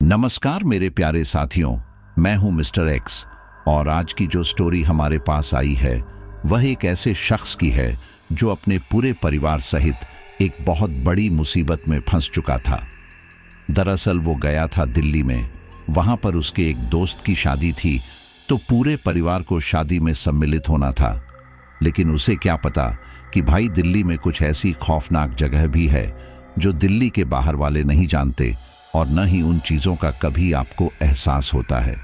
नमस्कार मेरे प्यारे साथियों, मैं हूं मिस्टर एक्स और आज की जो स्टोरी हमारे पास आई है वह एक ऐसे शख्स की है जो अपने पूरे परिवार सहित एक बहुत बड़ी मुसीबत में फंस चुका था। दरअसल वो गया था दिल्ली में, वहां पर उसके एक दोस्त की शादी थी तो पूरे परिवार को शादी में सम्मिलित होना था। लेकिन उसे क्या पता कि भाई दिल्ली में कुछ ऐसी खौफनाक जगह भी है जो दिल्ली के बाहर वाले नहीं जानते और न ही उन चीजों का कभी आपको एहसास होता है।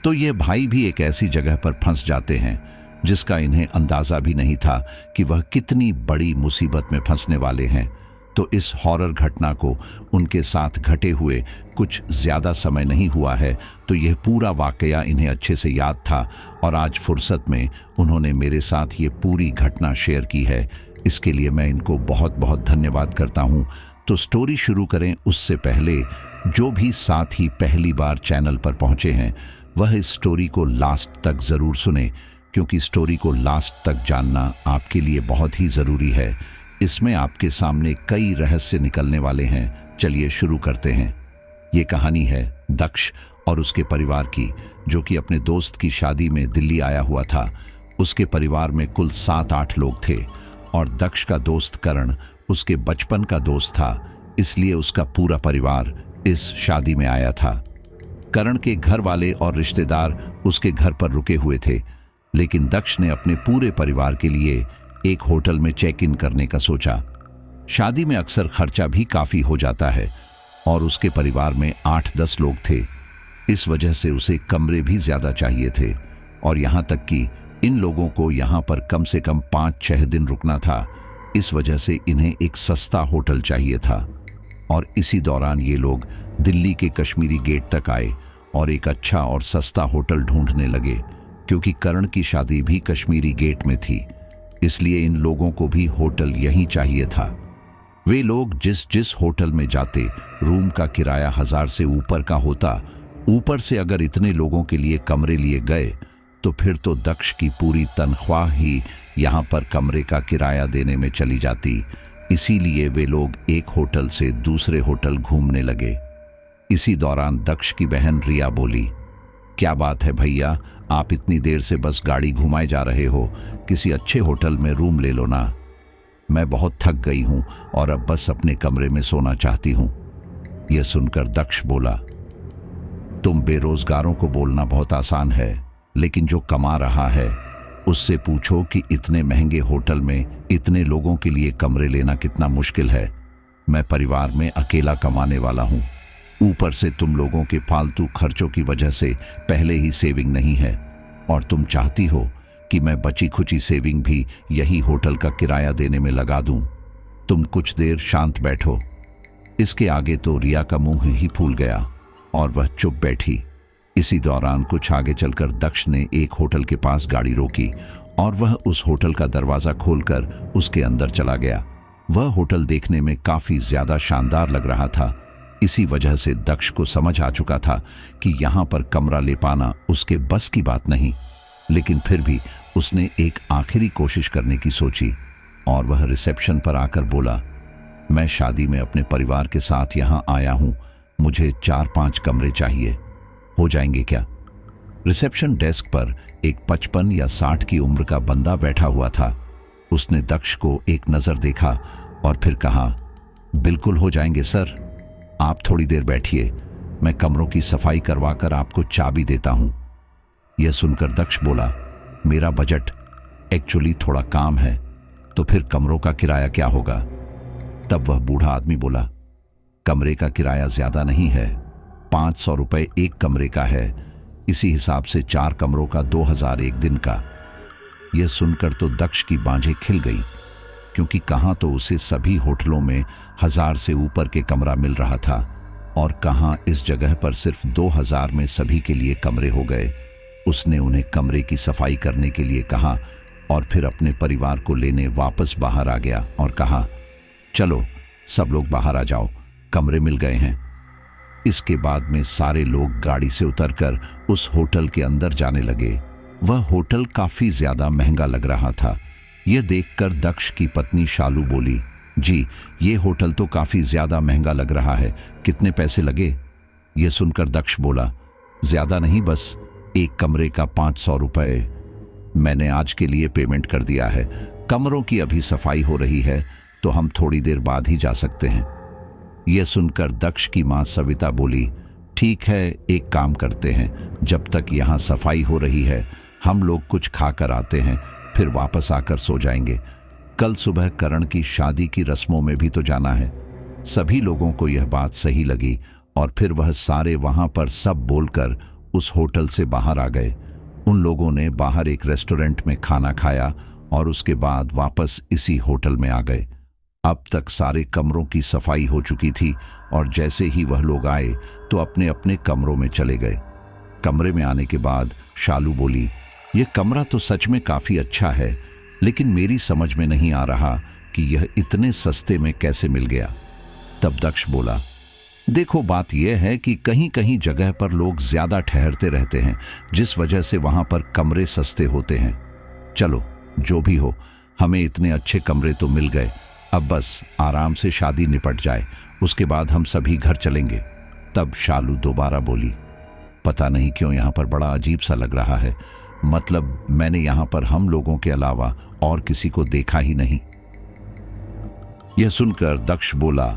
तो ये भाई भी एक ऐसी जगह पर फंस जाते हैं जिसका इन्हें अंदाजा भी नहीं था कि वह कितनी बड़ी मुसीबत में फंसने वाले हैं। तो इस हॉरर घटना को उनके साथ घटे हुए कुछ ज्यादा समय नहीं हुआ है, तो यह पूरा वाकया इन्हें अच्छे से याद था और आज फुर्सत में उन्होंने मेरे साथ ये पूरी घटना शेयर की है। इसके लिए मैं इनको बहुत बहुत धन्यवाद करता हूँ। तो स्टोरी शुरू करें उससे पहले जो भी साथी पहली बार चैनल पर पहुंचे हैं वह इस स्टोरी को लास्ट तक जरूर सुने, क्योंकि स्टोरी को लास्ट तक जानना आपके लिए बहुत ही जरूरी है। इसमें आपके सामने कई रहस्य निकलने वाले हैं। चलिए शुरू करते हैं। ये कहानी है दक्ष और उसके परिवार की, जो कि अपने दोस्त की शादी में दिल्ली आया हुआ था। उसके परिवार में कुल 7-8 लोग थे और दक्ष का दोस्त करण उसके बचपन का दोस्त था, इसलिए उसका पूरा परिवार इस शादी में आया था। करण के घर वाले और रिश्तेदार उसके घर पर रुके हुए थे, लेकिन दक्ष ने अपने पूरे परिवार के लिए एक होटल में चेक इन करने का सोचा। शादी में अक्सर खर्चा भी काफी हो जाता है और उसके परिवार में 8-10 लोग थे। इस वजह से उसे कमरे भी ज्यादा चाहिए थे और यहां तक कि इन लोगों को यहां पर कम से कम 5-6 दिन रुकना था। इस वजह से इन्हें एक सस्ता होटल चाहिए था और इसी दौरान ये लोग दिल्ली के कश्मीरी गेट तक आए और एक अच्छा और सस्ता होटल ढूंढने लगे, क्योंकि करण की शादी भी कश्मीरी गेट में थी, इसलिए इन लोगों को भी होटल यहीं चाहिए था। वे लोग जिस जिस होटल में जाते रूम का किराया 1000 से ऊपर का होता। ऊपर से अगर इतने लोगों के लिए कमरे लिए गए तो फिर तो दक्ष की पूरी तनख्वाह ही यहाँ पर कमरे का किराया देने में चली जाती। इसीलिए वे लोग एक होटल से दूसरे होटल घूमने लगे। इसी दौरान दक्ष की बहन रिया बोली, क्या बात है भैया, आप इतनी देर से बस गाड़ी घुमाए जा रहे हो, किसी अच्छे होटल में रूम ले लो ना। मैं बहुत थक गई हूं और अब बस अपने कमरे में सोना चाहती हूं। यह सुनकर दक्ष बोला, तुम बेरोजगारों को बोलना बहुत आसान है, लेकिन जो कमा रहा है उससे पूछो कि इतने महंगे होटल में इतने लोगों के लिए कमरे लेना कितना मुश्किल है। मैं परिवार में अकेला कमाने वाला हूं, ऊपर से तुम लोगों के फालतू खर्चों की वजह से पहले ही सेविंग नहीं है और तुम चाहती हो कि मैं बची खुची सेविंग भी यही होटल का किराया देने में लगा दूं। तुम कुछ देर शांत बैठो। इसके आगे तो रिया का मुंह ही फूल गया और वह चुप बैठी। इसी दौरान कुछ आगे चलकर दक्ष ने एक होटल के पास गाड़ी रोकी और वह उस होटल का दरवाजा खोलकर उसके अंदर चला गया। वह होटल देखने में काफी ज्यादा शानदार लग रहा था। इसी वजह से दक्ष को समझ आ चुका था कि यहां पर कमरा ले पाना उसके बस की बात नहीं, लेकिन फिर भी उसने एक आखिरी कोशिश करने की सोची और वह रिसेप्शन पर आकर बोला, मैं शादी में अपने परिवार के साथ यहां आया हूं, मुझे 4-5 कमरे चाहिए, हो जाएंगे क्या? रिसेप्शन डेस्क पर एक 55 या 60 की उम्र का बंदा बैठा हुआ था। उसने दक्ष को एक नजर देखा और फिर कहा, बिल्कुल हो जाएंगे सर, आप थोड़ी देर बैठिए, मैं कमरों की सफाई करवाकर आपको चाबी देता हूं। यह सुनकर दक्ष बोला, मेरा बजट एक्चुअली थोड़ा काम है, तो फिर कमरों का किराया क्या होगा? तब वह बूढ़ा आदमी बोला, कमरे का किराया ज्यादा नहीं है, 500 रुपए एक कमरे का है, इसी हिसाब से 4 कमरों का 2000 एक दिन का। यह सुनकर तो दक्ष की बांझें खिल गई, क्योंकि कहां तो उसे सभी होटलों में 1000 से ऊपर के कमरा मिल रहा था और कहां इस जगह पर सिर्फ 2000 में सभी के लिए कमरे हो गए। उसने उन्हें कमरे की सफाई करने के लिए कहा और फिर अपने परिवार को लेने वापस बाहर आ गया और कहा, चलो सब लोग बाहर आ जाओ, कमरे मिल गए हैं। इसके बाद में सारे लोग गाड़ी से उतरकर उस होटल के अंदर जाने लगे। वह होटल काफी ज्यादा महंगा लग रहा था। यह देखकर दक्ष की पत्नी शालू बोली, जी ये होटल तो काफी ज्यादा महंगा लग रहा है, कितने पैसे लगे? यह सुनकर दक्ष बोला, ज्यादा नहीं, बस एक कमरे का 500 रुपए। मैंने आज के लिए पेमेंट कर दिया है। कमरों की अभी सफाई हो रही है तो हम थोड़ी देर बाद ही जा सकते हैं। यह सुनकर दक्ष की मां सविता बोली, ठीक है, एक काम करते हैं, जब तक यहाँ सफाई हो रही है हम लोग कुछ खाकर आते हैं, फिर वापस आकर सो जाएंगे। कल सुबह करण की शादी की रस्मों में भी तो जाना है। सभी लोगों को यह बात सही लगी और फिर वह सारे वहां पर सब बोलकर उस होटल से बाहर आ गए। उन लोगों ने बाहर एक रेस्टोरेंट में खाना खाया और उसके बाद वापस इसी होटल में आ गए। अब तक सारे कमरों की सफाई हो चुकी थी और जैसे ही वह लोग आए तो अपने अपने कमरों में चले गए। कमरे में आने के बाद शालू बोली, यह कमरा तो सच में काफी अच्छा है, लेकिन मेरी समझ में नहीं आ रहा कि यह इतने सस्ते में कैसे मिल गया। तब दक्ष बोला, देखो, बात यह है कि कहीं कहीं जगह पर लोग ज्यादा ठहरते रहते हैं, जिस वजह से वहां पर कमरे सस्ते होते हैं। चलो, जो भी हो, हमें इतने अच्छे कमरे तो मिल गए, अब बस आराम से शादी निपट जाए, उसके बाद हम सभी घर चलेंगे। तब शालू दोबारा बोली, पता नहीं क्यों यहां पर बड़ा अजीब सा लग रहा है, मतलब मैंने यहां पर हम लोगों के अलावा और किसी को देखा ही नहीं। यह सुनकर दक्ष बोला,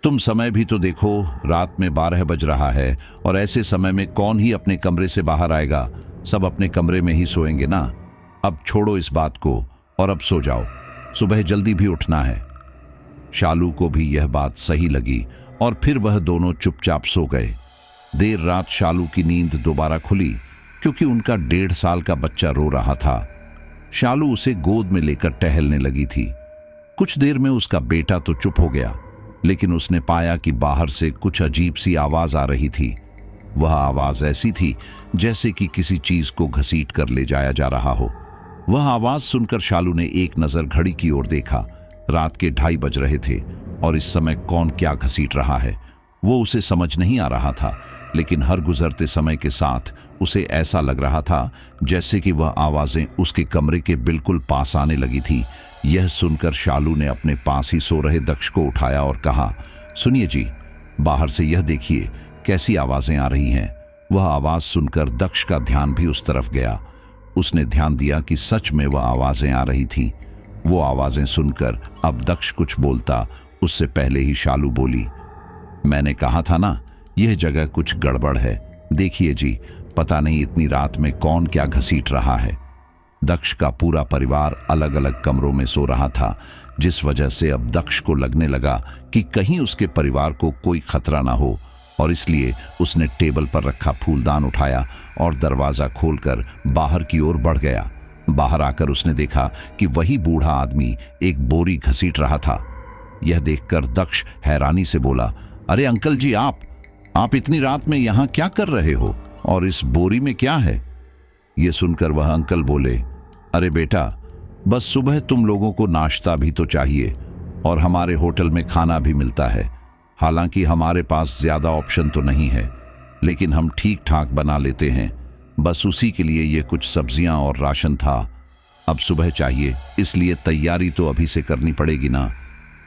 तुम समय भी तो देखो, रात में 12 बज रहा है और ऐसे समय में कौन ही अपने कमरे से बाहर आएगा, सब अपने कमरे में ही सोएंगे ना। अब छोड़ो इस बात को और अब सो जाओ, सुबह जल्दी भी उठना है। शालू को भी यह बात सही लगी और फिर वह दोनों चुपचाप सो गए। देर रात शालू की नींद दोबारा खुली क्योंकि उनका 1.5 साल का बच्चा रो रहा था। शालू उसे गोद में लेकर टहलने लगी थी। कुछ देर में उसका बेटा तो चुप हो गया, लेकिन उसने पाया कि बाहर से कुछ अजीब सी आवाज आ रही थी। वह आवाज ऐसी थी जैसे कि किसी चीज को घसीट कर ले जाया जा रहा हो। वह आवाज सुनकर शालू ने एक नजर घड़ी की ओर देखा। रात के 2:30 बज रहे थे और इस समय कौन क्या घसीट रहा है वो उसे समझ नहीं आ रहा था, लेकिन हर गुजरते समय के साथ उसे ऐसा लग रहा था जैसे कि वह आवाजें उसके कमरे के बिल्कुल पास आने लगी थी। यह सुनकर शालू ने अपने पास ही सो रहे दक्ष को उठाया और कहा, सुनिए जी, बाहर से यह देखिए कैसी आवाजें आ रही हैं। वह आवाज सुनकर दक्ष का ध्यान भी उस तरफ गया। उसने ध्यान दिया कि सच में वह आवाजें आ रही थीं। वो आवाजें सुनकर अब दक्ष कुछ बोलता उससे पहले ही शालू बोली, मैंने कहा था ना, यह जगह कुछ गड़बड़ है। देखिए जी, पता नहीं इतनी रात में कौन क्या घसीट रहा है। दक्ष का पूरा परिवार अलग अलग कमरों में सो रहा था, जिस वजह से अब दक्ष को लगने लगा कि कहीं उसके परिवार को कोई खतरा ना हो, और इसलिए उसने टेबल पर रखा फूलदान उठाया और दरवाजा खोलकर बाहर की ओर बढ़ गया। बाहर आकर उसने देखा कि वही बूढ़ा आदमी एक बोरी घसीट रहा था। यह देखकर दक्ष हैरानी से बोला, अरे अंकल जी, आप इतनी रात में यहां क्या कर रहे हो और इस बोरी में क्या है? यह सुनकर वह अंकल बोले, अरे बेटा, बस सुबह तुम लोगों को नाश्ता भी तो चाहिए और हमारे होटल में खाना भी मिलता है। हालांकि हमारे पास ज्यादा ऑप्शन तो नहीं है, लेकिन हम ठीक ठाक बना लेते हैं। बस उसी के लिए ये कुछ सब्जियां और राशन था। अब सुबह चाहिए, इसलिए तैयारी तो अभी से करनी पड़ेगी ना।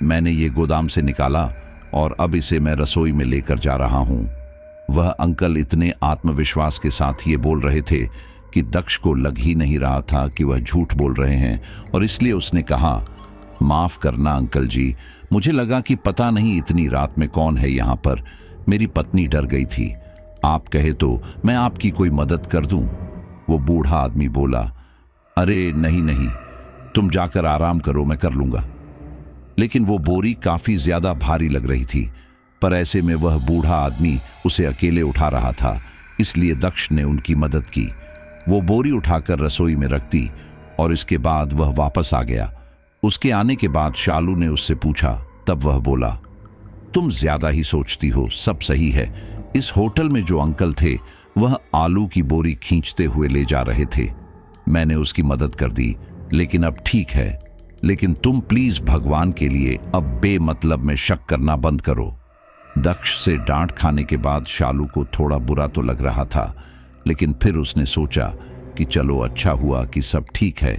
मैंने ये गोदाम से निकाला और अब इसे मैं रसोई में लेकर जा रहा हूं। वह अंकल इतने आत्मविश्वास के साथ ये बोल रहे थे कि दक्ष को लग ही नहीं रहा था कि वह झूठ बोल रहे हैं, और इसलिए उसने कहा, माफ करना अंकल जी, मुझे लगा कि पता नहीं इतनी रात में कौन है यहाँ पर। मेरी पत्नी डर गई थी। आप कहे तो मैं आपकी कोई मदद कर दूं? वो बूढ़ा आदमी बोला, अरे नहीं नहीं, तुम जाकर आराम करो, मैं कर लूंगा। लेकिन वो बोरी काफी ज्यादा भारी लग रही थी, पर ऐसे में वह बूढ़ा आदमी उसे अकेले उठा रहा था, इसलिए दक्ष ने उनकी मदद की। वो बोरी उठाकर रसोई में रख दी और इसके बाद वह वापस आ गया। उसके आने के बाद शालू ने उससे पूछा, तब वह बोला, तुम ज्यादा ही सोचती हो, सब सही है। इस होटल में जो अंकल थे वह आलू की बोरी खींचते हुए ले जा रहे थे। मैंने उसकी मदद कर दी, लेकिन अब ठीक है। लेकिन तुम प्लीज भगवान के लिए अब बेमतलब में शक करना बंद करो। दक्ष से डांट खाने के बाद शालू को थोड़ा बुरा तो लग रहा था, लेकिन फिर उसने सोचा कि चलो अच्छा हुआ कि सब ठीक है।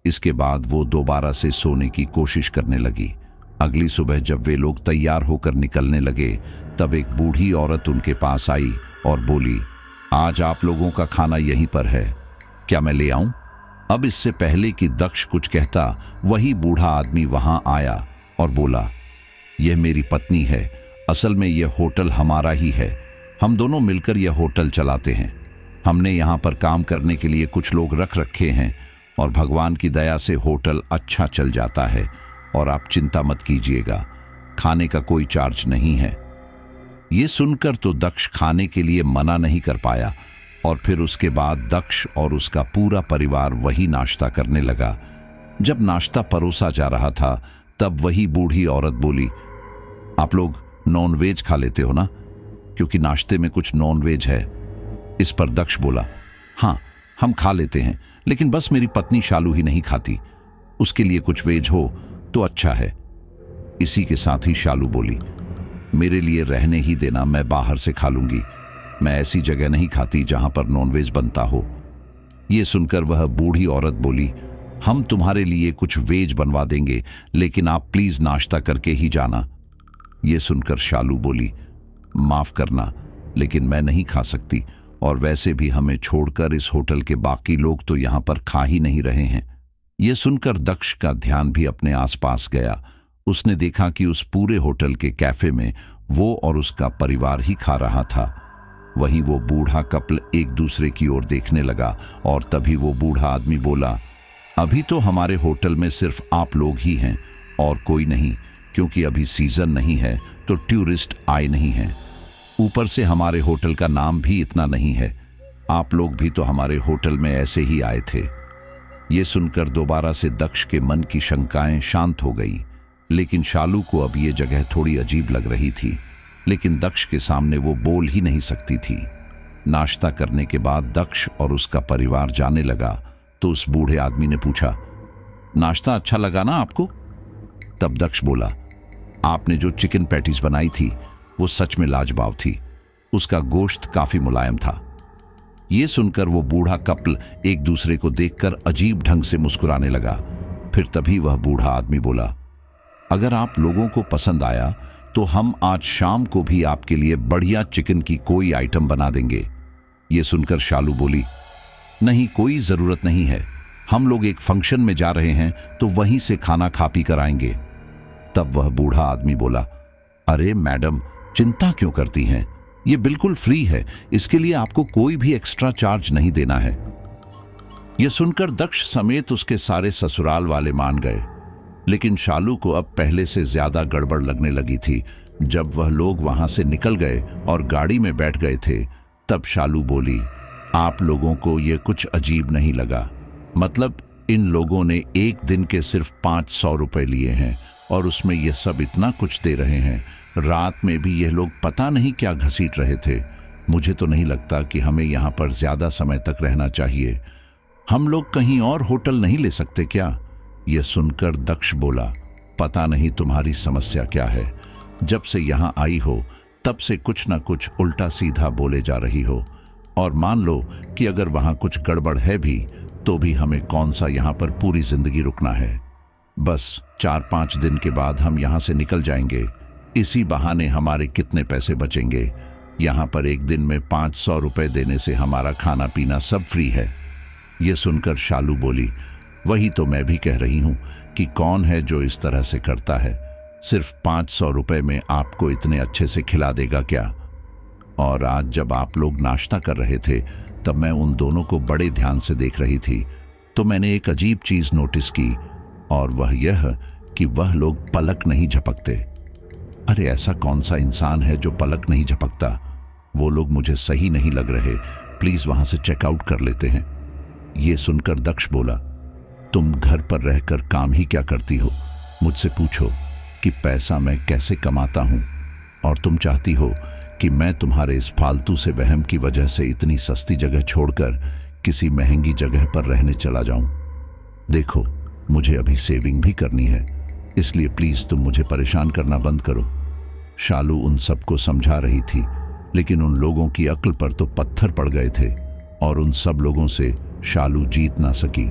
इसके बाद वो दोबारा से सोने की कोशिश करने लगी। अगली सुबह जब वे लोग तैयार होकर निकलने लगे तब एक बूढ़ी औरत उनके पास आई और बोली, आज आप लोगों का खाना यहीं पर है, क्या मैं ले आऊं? अब इससे पहले कि दक्ष कुछ कहता, वही बूढ़ा आदमी वहां आया और बोला, यह मेरी पत्नी है, असल में यह होटल हमारा ही है, हम दोनों मिलकर यह होटल चलाते हैं। हमने यहाँ पर काम करने के लिए कुछ लोग रख रखे हैं और भगवान की दया से होटल अच्छा चल जाता है और आप चिंता मत कीजिएगा, खाने का कोई चार्ज नहीं है। ये सुनकर तो दक्ष खाने के लिए मना नहीं कर पाया और फिर उसके बाद दक्ष और उसका पूरा परिवार वही नाश्ता करने लगा। जब नाश्ता परोसा जा रहा था तब वही बूढ़ी औरत बोली, आप लोग नॉन वेज खा लेते हो ना, क्योंकि नाश्ते में कुछ नॉन वेज है। इस पर दक्ष बोला, हाँ हम खा लेते हैं, लेकिन बस मेरी पत्नी शालू ही नहीं खाती, उसके लिए कुछ वेज हो तो अच्छा है। इसी के साथ ही शालू बोली, मेरे लिए रहने ही देना, मैं बाहर से खा लूंगी, मैं ऐसी जगह नहीं खाती जहां पर नॉनवेज बनता हो। यह सुनकर वह बूढ़ी औरत बोली, हम तुम्हारे लिए कुछ वेज बनवा देंगे, लेकिन आप प्लीज नाश्ता करके ही जाना। यह सुनकर शालू बोली, माफ करना, लेकिन मैं नहीं खा सकती, और वैसे भी हमें छोड़कर इस होटल के बाकी लोग तो यहां पर खा ही नहीं रहे हैं। यह सुनकर दक्ष का ध्यान भी अपने आसपास गया। उसने देखा कि उस पूरे होटल के कैफे में वो और उसका परिवार ही खा रहा था। वहीं वो बूढ़ा कपल एक दूसरे की ओर देखने लगा और तभी वो बूढ़ा आदमी बोला, अभी तो हमारे होटल में सिर्फ आप लोग ही हैं और कोई नहीं, क्योंकि अभी सीजन नहीं है तो टूरिस्ट आए नहीं हैं। ऊपर से हमारे होटल का नाम भी इतना नहीं है, आप लोग भी तो हमारे होटल में ऐसे ही आए थे। ये सुनकर दोबारा से दक्ष के मन की शंकाएं शांत हो गई, लेकिन शालू को अब ये जगह थोड़ी अजीब लग रही थी, लेकिन दक्ष के सामने वो बोल ही नहीं सकती थी। नाश्ता करने के बाद दक्ष और उसका परिवार जाने लगा तो उस बूढ़े आदमी ने पूछा, नाश्ता अच्छा लगा ना आपको? तब दक्ष बोला, आपने जो चिकन पैटीज बनाई थी वो सच में लाजवाब थी, उसका गोश्त काफी मुलायम था। ये सुनकर वो बूढ़ा कपल एक दूसरे को देखकर अजीब ढंग से मुस्कुराने लगा। फिर तभी वह बूढ़ा आदमी बोला, अगर आप लोगों को पसंद आया तो हम आज शाम को भी आपके लिए बढ़िया चिकन की कोई आइटम बना देंगे। ये सुनकर शालू बोली, नहीं कोई जरूरत नहीं है, हम लोग एक फंक्शन में जा रहे हैं तो वहीं से खाना खा पी कर आएंगे। तब वह बूढ़ा आदमी बोला, अरे मैडम चिंता क्यों करती हैं, ये बिल्कुल फ्री है, इसके लिए आपको कोई भी एक्स्ट्रा चार्ज नहीं देना है। यह सुनकर दक्ष समेत उसके सारे ससुराल वाले मान गए, लेकिन शालू को अब पहले से ज्यादा गड़बड़ लगने लगी थी। जब वह लोग वहां से निकल गए और गाड़ी में बैठ गए थे तब शालू बोली, आप लोगों को यह कुछ अजीब नहीं लगा? मतलब इन लोगों ने एक दिन के सिर्फ 500 रुपए लिए हैं और उसमें यह सब इतना कुछ दे रहे हैं। रात में भी यह लोग पता नहीं क्या घसीट रहे थे। मुझे तो नहीं लगता कि हमें यहाँ पर ज्यादा समय तक रहना चाहिए। हम लोग कहीं और होटल नहीं ले सकते क्या? यह सुनकर दक्ष बोला, पता नहीं तुम्हारी समस्या क्या है, जब से यहाँ आई हो तब से कुछ ना कुछ उल्टा सीधा बोले जा रही हो, और मान लो कि अगर वहाँ कुछ गड़बड़ है भी तो भी हमें कौन सा यहाँ पर पूरी जिंदगी रुकना है। बस 4-5 दिन के बाद हम यहाँ से निकल जाएंगे, इसी बहाने हमारे कितने पैसे बचेंगे। यहाँ पर एक दिन में 500 रुपए देने से हमारा खाना पीना सब फ्री है। ये सुनकर शालू बोली, वही तो मैं भी कह रही हूं कि कौन है जो इस तरह से करता है, सिर्फ 500 रुपए में आपको इतने अच्छे से खिला देगा क्या? और आज जब आप लोग नाश्ता कर रहे थे तब मैं उन दोनों को बड़े ध्यान से देख रही थी तो मैंने एक अजीब चीज नोटिस की, और वह यह कि वह लोग पलक नहीं झपकते। अरे ऐसा कौन सा इंसान है जो पलक नहीं झपकता? वो लोग मुझे सही नहीं लग रहे, प्लीज वहां से चेकआउट कर लेते हैं। ये सुनकर दक्ष बोला, तुम घर पर रहकर काम ही क्या करती हो? मुझसे पूछो कि पैसा मैं कैसे कमाता हूं, और तुम चाहती हो कि मैं तुम्हारे इस फालतू से वहम की वजह से इतनी सस्ती जगह छोड़कर किसी महंगी जगह पर रहने चला जाऊं। देखो मुझे अभी सेविंग भी करनी है, इसलिए प्लीज तुम मुझे परेशान करना बंद करो। शालू उन सबको समझा रही थी, लेकिन उन लोगों की अक्ल पर तो पत्थर पड़ गए थे और उन सब लोगों से शालू जीत ना सकी,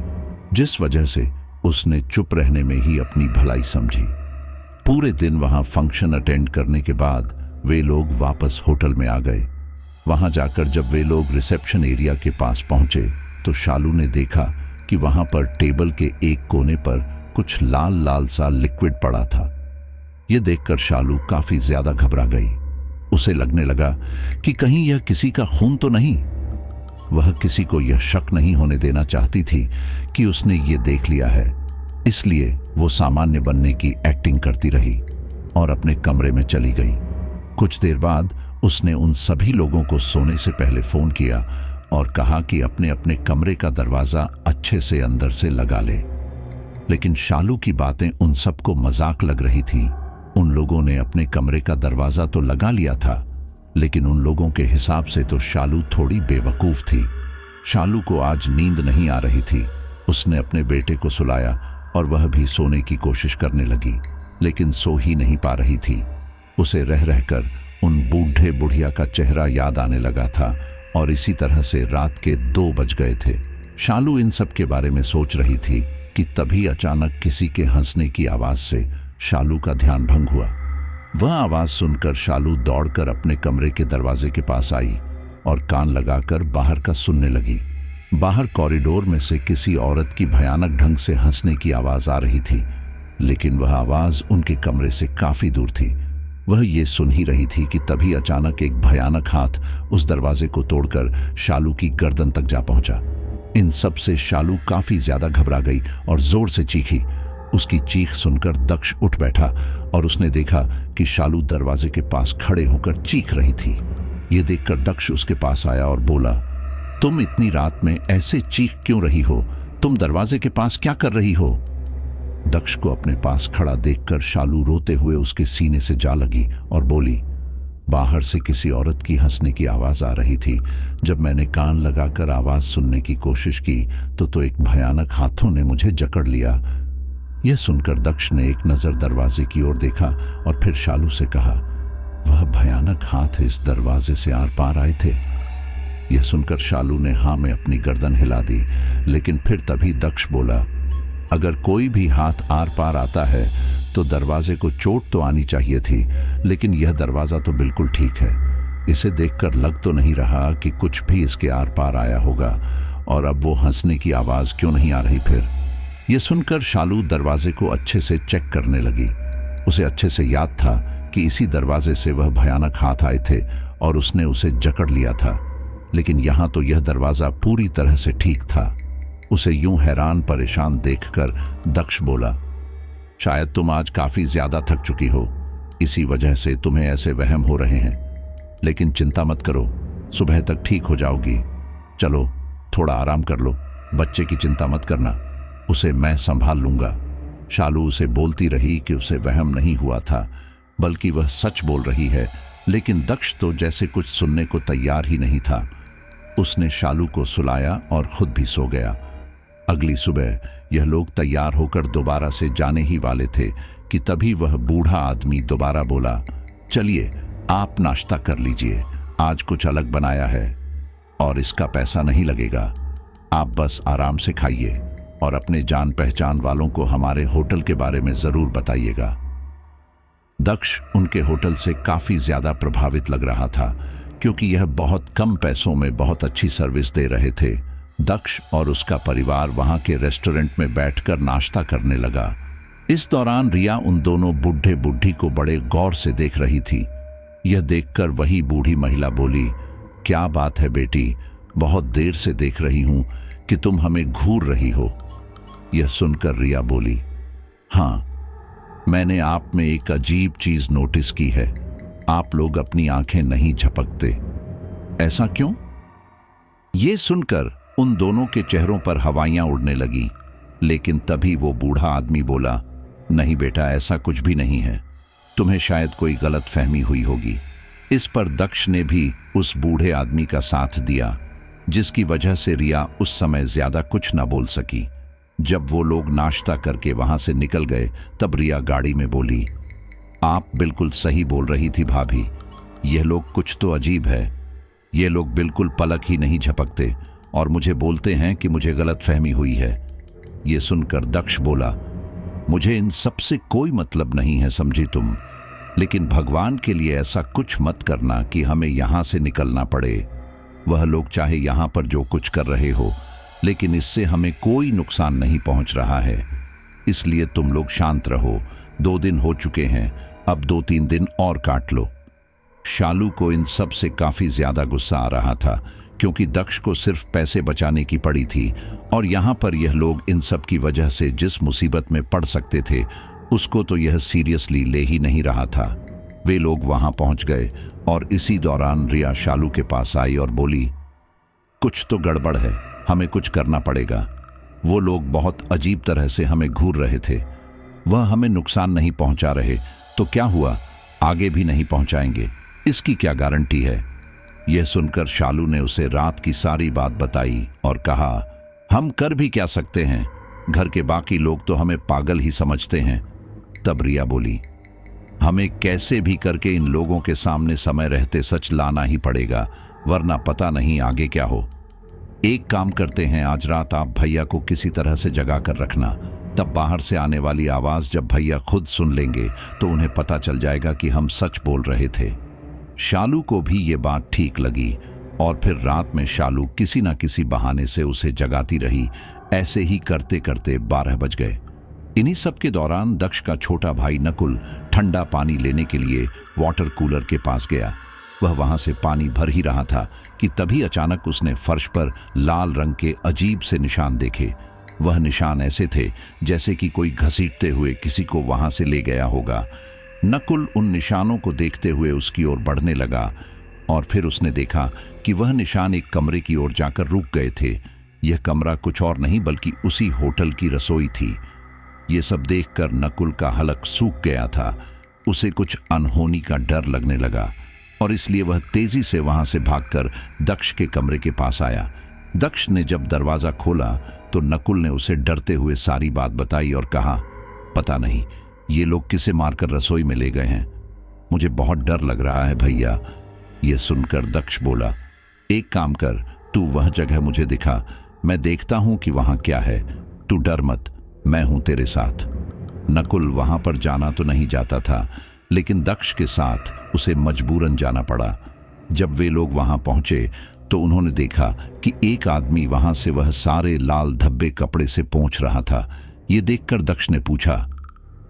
जिस वजह से उसने चुप रहने में ही अपनी भलाई समझी। पूरे दिन वहां फंक्शन अटेंड करने के बाद वे लोग वापस होटल में आ गए। वहां जाकर जब वे लोग रिसेप्शन एरिया के पास पहुंचे तो शालू ने देखा कि वहां पर टेबल के एक कोने पर कुछ लाल लाल सा लिक्विड पड़ा था। यह देखकर शालू काफी ज्यादा घबरा गई। उसे लगने लगा कि कहीं यह किसी का खून तो नहीं। वह किसी को यह शक नहीं होने देना चाहती थी कि उसने ये देख लिया है, इसलिए वो सामान्य बनने की एक्टिंग करती रही और अपने कमरे में चली गई। कुछ देर बाद उसने उन सभी लोगों को सोने से पहले फोन किया और कहा कि अपने अपने कमरे का दरवाजा अच्छे से अंदर से लगा ले। लेकिन शालू की बातें उन सबको मजाक लग रही थी। उन लोगों ने अपने कमरे का दरवाजा तो लगा लिया था, लेकिन उन लोगों के हिसाब से तो शालू थोड़ी बेवकूफ थी। शालू को आज नींद नहीं आ रही थी। उसने अपने बेटे को सुलाया और वह भी सोने की कोशिश करने लगी, लेकिन सो ही नहीं पा रही थी। उसे रह रहकर उन बूढ़े बुढ़िया का चेहरा याद आने लगा था और इसी तरह से रात के 2 बज गए थे। शालू इन सब के बारे में सोच रही थी कि तभी अचानक किसी के हंसने की आवाज से शालू का ध्यान भंग हुआ। वह आवाज सुनकर शालू दौड़कर अपने कमरे के दरवाजे के पास आई और कान लगाकर बाहर का सुनने लगी। बाहर कॉरिडोर में से किसी औरत की भयानक ढंग से हंसने की आवाज आ रही थी, लेकिन वह आवाज उनके कमरे से काफी दूर थी। वह ये सुन ही रही थी कि तभी अचानक एक भयानक हाथ उस दरवाजे को तोड़कर शालू की गर्दन तक जा पहुंचा। इन सब से शालू काफी ज्यादा घबरा गई और जोर से चीखी। उसकी चीख सुनकर दक्ष उठ बैठा और उसने देखा कि शालू दरवाजे के पास खड़े होकर चीख रही थी। यह देखकर दक्ष उसके पास आया और बोला, तुम इतनी रात में ऐसे चीख क्यों रही हो? तुम दरवाजे के पास क्या कर रही हो? दक्ष को अपने पास खड़ा देखकर शालू रोते हुए उसके सीने से जा लगी और बोली, बाहर से किसी औरत की हंसने की आवाज आ रही थी। जब मैंने कान लगाकर आवाज सुनने की कोशिश की तो एक भयानक हाथों ने मुझे जकड़ लिया। यह सुनकर दक्ष ने एक नजर दरवाजे की ओर देखा और फिर शालू से कहा, वह भयानक हाथ इस दरवाजे से आर पार आए थे? यह सुनकर शालू ने हाँ में अपनी गर्दन हिला दी, लेकिन फिर तभी दक्ष बोला, अगर कोई भी हाथ आर पार आता है तो दरवाजे को चोट तो आनी चाहिए थी, लेकिन यह दरवाजा तो बिल्कुल ठीक है। इसे देखकर लग तो नहीं रहा कि कुछ भी इसके आर पार आया होगा, और अब वो हंसने की आवाज क्यों नहीं आ रही फिर? यह सुनकर शालू दरवाजे को अच्छे से चेक करने लगी। उसे अच्छे से याद था कि इसी दरवाजे से वह भयानक हाथ आए थे और उसने उसे जकड़ लिया था, लेकिन यहां तो यह दरवाजा पूरी तरह से ठीक था। उसे यूं हैरान परेशान देखकर दक्ष बोला, शायद तुम आज काफी ज्यादा थक चुकी हो, इसी वजह से तुम्हें ऐसे वहम हो रहे हैं, लेकिन चिंता मत करो, सुबह तक ठीक हो जाओगी। चलो थोड़ा आराम कर लो, बच्चे की चिंता मत करना, उसे मैं संभाल लूंगा। शालू उसे बोलती रही कि उसे वहम नहीं हुआ था, बल्कि वह सच बोल रही है, लेकिन दक्ष तो जैसे कुछ सुनने को तैयार ही नहीं था। उसने शालू को सुलाया और खुद भी सो गया। अगली सुबह यह लोग तैयार होकर दोबारा से जाने ही वाले थे कि तभी वह बूढ़ा आदमी दोबारा बोला, चलिए आप नाश्ता कर लीजिए, आज कुछ अलग बनाया है और इसका पैसा नहीं लगेगा। आप बस आराम से खाइए और अपने जान पहचान वालों को हमारे होटल के बारे में जरूर बताइएगा। दक्ष उनके होटल से काफी ज्यादा प्रभावित लग रहा था, क्योंकि यह बहुत कम पैसों में बहुत अच्छी सर्विस दे रहे थे। दक्ष और उसका परिवार वहां के रेस्टोरेंट में बैठकर नाश्ता करने लगा। इस दौरान रिया उन दोनों बूढ़े बुढ़ी को बड़े गौर से देख रही थी। यह देखकर वही बूढ़ी महिला बोली, क्या बात है बेटी, बहुत देर से देख रही हूं कि तुम हमें घूर रही हो। यह सुनकर रिया बोली, हाँ, मैंने आप में एक अजीब चीज नोटिस की है, आप लोग अपनी आंखें नहीं झपकते। ऐसा क्यों? यह सुनकर उन दोनों के चेहरों पर हवाइयां उड़ने लगी, लेकिन तभी वो बूढ़ा आदमी बोला, नहीं बेटा, ऐसा कुछ भी नहीं है, तुम्हें शायद कोई गलत फहमी हुई होगी। इस पर दक्ष ने भी उस बूढ़े आदमी का साथ दिया, जिसकी वजह से रिया उस समय ज्यादा कुछ न बोल सकी। जब वो लोग नाश्ता करके वहां से निकल गए तब रिया गाड़ी में बोली, आप बिल्कुल सही बोल रही थी भाभी, यह लोग कुछ तो अजीब है, ये लोग बिल्कुल पलक ही नहीं झपकते और मुझे बोलते हैं कि मुझे गलत फहमी हुई है। ये सुनकर दक्ष बोला, मुझे इन सब से कोई मतलब नहीं है, समझी तुम? लेकिन भगवान के लिए ऐसा कुछ मत करना कि हमें यहां से निकलना पड़े। वह लोग चाहे यहां पर जो कुछ कर रहे हो, लेकिन इससे हमें कोई नुकसान नहीं पहुंच रहा है, इसलिए तुम लोग शांत रहो। 2 दिन हो चुके हैं, अब 2-3 दिन और काट लो। शालू को इन सब से काफी ज्यादा गुस्सा आ रहा था, क्योंकि दक्ष को सिर्फ पैसे बचाने की पड़ी थी, और यहां पर यह लोग इन सब की वजह से जिस मुसीबत में पड़ सकते थे उसको तो यह सीरियसली ले ही नहीं रहा था। वे लोग वहां पहुंच गए और इसी दौरान रिया शालू के पास आई और बोली, कुछ तो गड़बड़ है, हमें कुछ करना पड़ेगा। वो लोग बहुत अजीब तरह से हमें घूर रहे थे, वह हमें नुकसान नहीं पहुंचा रहे तो क्या हुआ, आगे भी नहीं पहुंचाएंगे, इसकी क्या गारंटी है। यह सुनकर शालू ने उसे रात की सारी बात बताई और कहा, हम कर भी क्या सकते हैं, घर के बाकी लोग तो हमें पागल ही समझते हैं। तब रिया बोली, हमें कैसे भी करके इन लोगों के सामने समय रहते सच लाना ही पड़ेगा, वरना पता नहीं आगे क्या हो। एक काम करते हैं, आज रात आप भैया को किसी तरह से जगा कर रखना, तब बाहर से आने वाली आवाज जब भैया खुद सुन लेंगे तो उन्हें पता चल जाएगा कि हम सच बोल रहे थे। शालू को भी ये बात ठीक लगी और फिर रात में शालू किसी न किसी बहाने से उसे जगाती रही। ऐसे ही करते करते 12 बज गए। इन्हीं सब के दौरान दक्ष का छोटा भाई नकुल ठंडा पानी लेने के लिए वाटर कूलर के पास गया। वह वहां से पानी भर ही रहा था कि तभी अचानक उसने फर्श पर लाल रंग के अजीब से निशान देखे। वह निशान ऐसे थे जैसे कि कोई घसीटते हुए किसी को वहां से ले गया होगा। नकुल उन निशानों को देखते हुए उसकी ओर बढ़ने लगा और फिर उसने देखा कि वह निशान एक कमरे की ओर जाकर रुक गए थे। यह कमरा कुछ और नहीं बल्कि उसी होटल की रसोई थी। ये सब देखकर नकुल का हलक सूख गया था। उसे कुछ अनहोनी का डर लगने लगा और इसलिए वह तेजी से वहां से भागकर दक्ष के कमरे के पास आया। दक्ष ने जब दरवाजा खोला तो नकुल ने उसे डरते हुए सारी बात बताई और कहा, पता नहीं ये लोग किसे मारकर रसोई में ले गए हैं, मुझे बहुत डर लग रहा है भैया। यह सुनकर दक्ष बोला, एक काम कर, तू वह जगह मुझे दिखा, मैं देखता हूं कि वहां क्या है, तू डर मत, मैं हूं तेरे साथ। नकुल वहां पर जाना तो नहीं जाता था, लेकिन दक्ष के साथ उसे मजबूरन जाना पड़ा। जब वे लोग वहां पहुंचे तो उन्होंने देखा कि एक आदमी वहां से वह सारे लाल धब्बे कपड़े से पोंछ रहा था। यह देखकर दक्ष ने पूछा,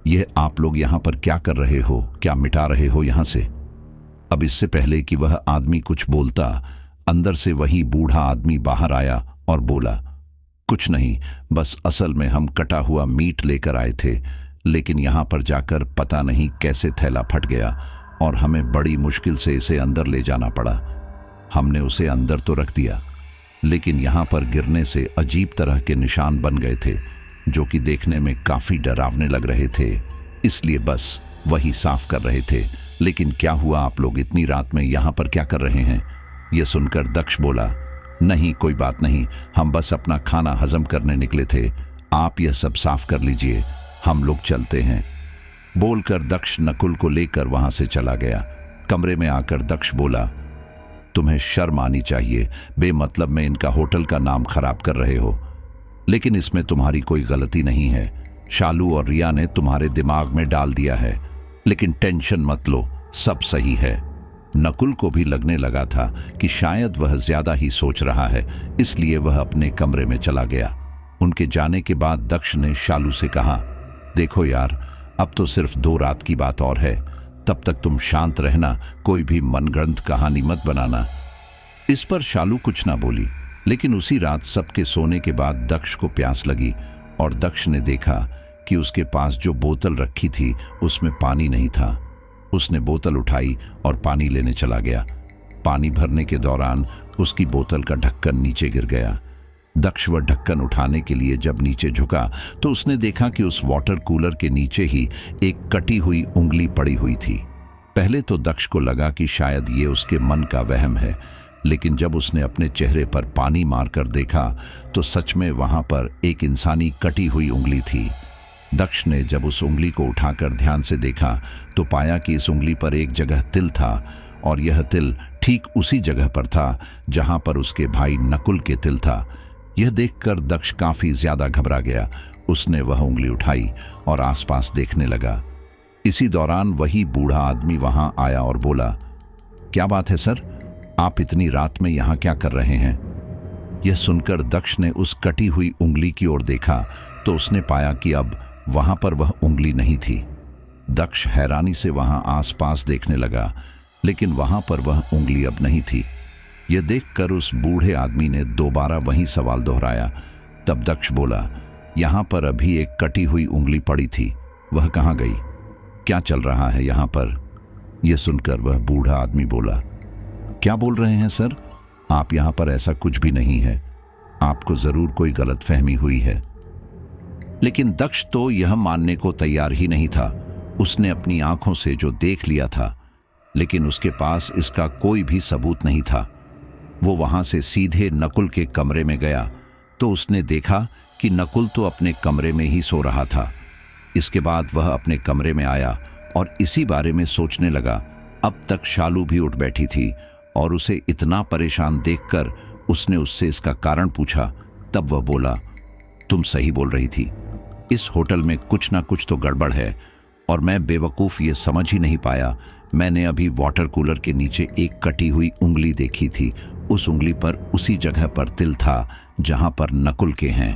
यह आप लोग यहां पर क्या कर रहे हो, क्या मिटा रहे हो यहां से? अब इससे पहले कि वह आदमी कुछ बोलता, अंदर से वही बूढ़ा आदमी बाहर आया और बोला, कुछ नहीं, बस असल में हम कटा हुआ मीट लेकर आए थे, लेकिन यहां पर जाकर पता नहीं कैसे थैला फट गया और हमें बड़ी मुश्किल से इसे अंदर ले जाना पड़ा। हमने उसे अंदर तो रख दिया, लेकिन यहां पर गिरने से अजीब तरह के निशान बन गए थे जो कि देखने में काफी डरावने लग रहे थे, इसलिए बस वही साफ कर रहे थे। लेकिन क्या हुआ, आप लोग इतनी रात में यहां पर क्या कर रहे हैं? यह सुनकर दक्ष बोला, नहीं कोई बात नहीं, हम बस अपना खाना हजम करने निकले थे, आप यह सब साफ कर लीजिए, हम लोग चलते हैं। बोलकर दक्ष नकुल को लेकर वहां से चला गया। कमरे में आकर दक्ष बोला, तुम्हें शर्म आनी चाहिए, बेमतलब में इनका होटल का नाम खराब कर रहे हो, लेकिन इसमें तुम्हारी कोई गलती नहीं है। शालू और रिया ने तुम्हारे दिमाग में डाल दिया है, लेकिन टेंशन मत लो, सब सही है। नकुल को भी लगने लगा था कि शायद वह ज्यादा ही सोच रहा है, इसलिए वह अपने कमरे में चला गया। उनके जाने के बाद दक्ष ने शालू से कहा, देखो यार, अब तो सिर्फ 2 रात की बात और है, तब तक तुम शांत रहना, कोई भी मनगढ़ंत कहानी मत बनाना। इस पर शालू कुछ ना बोली, लेकिन उसी रात सबके सोने के बाद दक्ष को प्यास लगी और दक्ष ने देखा कि उसके पास जो बोतल रखी थी उसमें पानी नहीं था। उसने बोतल उठाई और पानी लेने चला गया। पानी भरने के दौरान उसकी बोतल का ढक्कन नीचे गिर गया। दक्ष वह ढक्कन उठाने के लिए जब नीचे झुका तो उसने देखा कि उस वाटर कूलर के नीचे ही एक कटी हुई उंगली पड़ी हुई थी। पहले तो दक्ष को लगा कि शायद ये उसके मन का वहम है, लेकिन जब उसने अपने चेहरे पर पानी मारकर देखा तो सच में वहां पर एक इंसानी कटी हुई उंगली थी। दक्ष ने जब उस उंगली को उठाकर ध्यान से देखा तो पाया कि इस उंगली पर एक जगह तिल था और यह तिल ठीक उसी जगह पर था जहां पर उसके भाई नकुल के तिल था। यह देखकर दक्ष काफी ज्यादा घबरा गया। उसने वह उंगली उठाई और आसपास देखने लगा। इसी दौरान वही बूढ़ा आदमी वहां आया और बोला, क्या बात है सर, आप इतनी रात में यहां क्या कर रहे हैं? यह सुनकर दक्ष ने उस कटी हुई उंगली की ओर देखा तो उसने पाया कि अब वहां पर वह उंगली नहीं थी। दक्ष हैरानी से वहां आसपास देखने लगा, लेकिन वहां पर वह उंगली अब नहीं थी। यह देखकर उस बूढ़े आदमी ने दोबारा वही सवाल दोहराया। तब दक्ष बोला, यहां पर अभी एक कटी हुई उंगली पड़ी थी, वह कहां गई? क्या चल रहा है यहां पर? यह सुनकर वह बूढ़ा आदमी बोला, क्या बोल रहे हैं सर, आप यहां पर ऐसा कुछ भी नहीं है, आपको जरूर कोई गलतफहमी हुई है। लेकिन दक्ष तो यह मानने को तैयार ही नहीं था। उसने अपनी आंखों से जो देख लिया था, लेकिन उसके पास इसका कोई भी सबूत नहीं था। वो वहां से सीधे नकुल के कमरे में गया तो उसने देखा कि नकुल तो अपने कमरे में ही सो रहा था। इसके बाद वह अपने कमरे में आया और इसी बारे में सोचने लगा। अब तक शालू भी उठ बैठी थी और उसे इतना परेशान देखकर उसने उससे इसका कारण पूछा। तब वह बोला, तुम सही बोल रही थी, इस होटल में कुछ ना कुछ तो गड़बड़ है और मैं बेवकूफ़ ये समझ ही नहीं पाया। मैंने अभी वाटर कूलर के नीचे एक कटी हुई उंगली देखी थी। उस उंगली पर उसी जगह पर तिल था जहां पर नकुल के हैं।